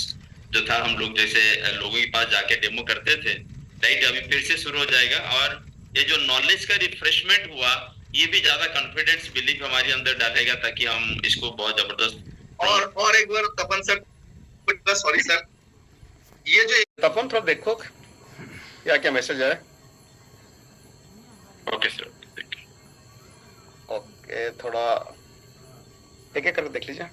Speaker 2: जो था, हम लोग जैसे लोगों के पास जाके डेमो करते थे, राइट, अभी फिर से शुरू हो जाएगा। और ये जो नॉलेज का रिफ्रेशमेंट हुआ, ये भी ज्यादा कॉन्फिडेंस बिलीफ हमारे अंदर डालेगा ताकि हम इसको बहुत जबरदस्त।
Speaker 1: और एक बार तपन सर, सॉरी सर, ये जो
Speaker 3: तपन थोड़ा देखो क्या क्या मैसेज है।
Speaker 2: ओके सर,
Speaker 3: ओके, थोड़ा एक एक करके देख लीजिए।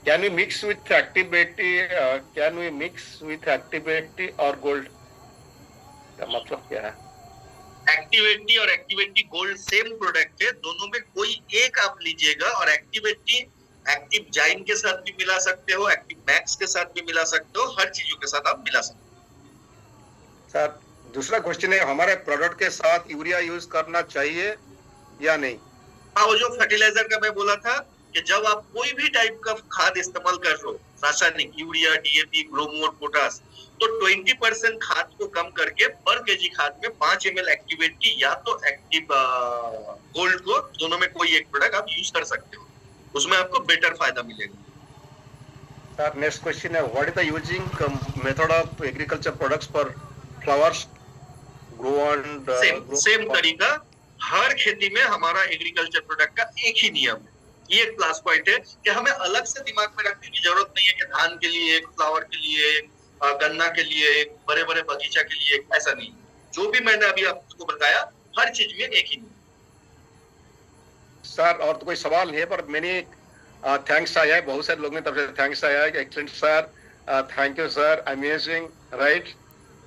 Speaker 3: Can we mix with activity, can we mix with activity और गोल्ड, का मतलब क्या है?
Speaker 1: एक्टिविटी और एक्टिविटी गोल्ड सेम प्रोडक्ट है, दोनों में कोई एक आप लीजिएगा और एक्टिविटी एक्टिव जाइन के साथ भी मिला सकते हो, एक्टिव मैक्स के साथ भी मिला सकते हो, हर चीजों के साथ आप मिला सकते हो।
Speaker 3: सर दूसरा क्वेश्चन है, हमारे प्रोडक्ट के साथ यूरिया यूज करना चाहिए या नहीं?
Speaker 1: हाँ, वो जो फर्टिलाइजर का मैं बोला था कि जब आप कोई भी टाइप का खाद इस्तेमाल कर रहे हो, रासायनिक यूरिया, डीएपी, ग्रोमोर, पोटास, तो 20% खाद को कम करके पर केजी खाद में 5 ml एक्टिविटी या तो एक्टिव गोल्ड को, दोनों में कोई एक प्रोडक्ट आप यूज कर सकते हो, उसमें आपको बेटर फायदा मिलेगा।
Speaker 3: सर नेक्स्ट क्वेश्चन है, what is the using method of agriculture products for flowers grow and
Speaker 1: same तरीका हर खेती में हमारा एग्रीकल्चर प्रोडक्ट का एक ही नियम है। ये एक प्लस पॉइंट है कि हमें अलग से दिमाग में रखने की जरूरत नहीं है कि धान के लिए एक, फ्लावर के लिए एक, गन्ना के लिए एक, बड़े बड़े बगीचा के लिए एक, ऐसा नहीं। जो भी मैंने अभी आपको बताया हर चीज में एक ही नियम।
Speaker 3: सर और तो कोई सवाल नहीं है, पर मैंने थैंक्स आया है, बहुत सारे लोगों की तरफ से थैंक्स आया है कि excellent sir, thank you sir, amazing, right.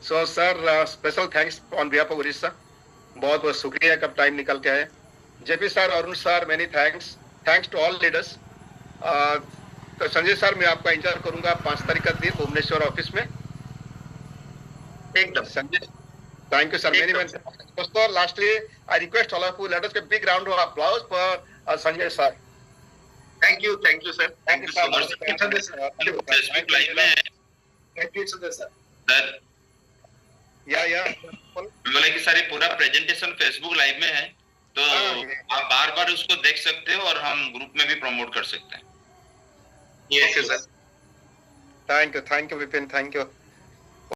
Speaker 3: So sir special thanks on behalf of Orissa, बहुत बहुत शुक्रिया कब टाइम निकल के आए। JP sir, Arun sir, many thanks to all leaders. तो संजय सर मैं आपका इंतजार करूंगा 5 तारीख का दिन भुवनेश्वर ऑफिस में।
Speaker 1: एकदम
Speaker 3: Sanjay, thank you sir, many दोस्तों। Lastly I request all of you, let us give big round of applause for Sanjay sir.
Speaker 1: Thank you sir, thank you so much.
Speaker 2: Facebook live में
Speaker 1: थैंक यू सर।
Speaker 2: सर
Speaker 3: या
Speaker 2: बोले कि सारे पूरा presentation Facebook live में है, तो आप बार बार उसको देख सकते हो और हम ग्रुप में भी प्रमोट कर सकते हैं।
Speaker 1: Yes sir.
Speaker 3: Thank you Vipin, thank you.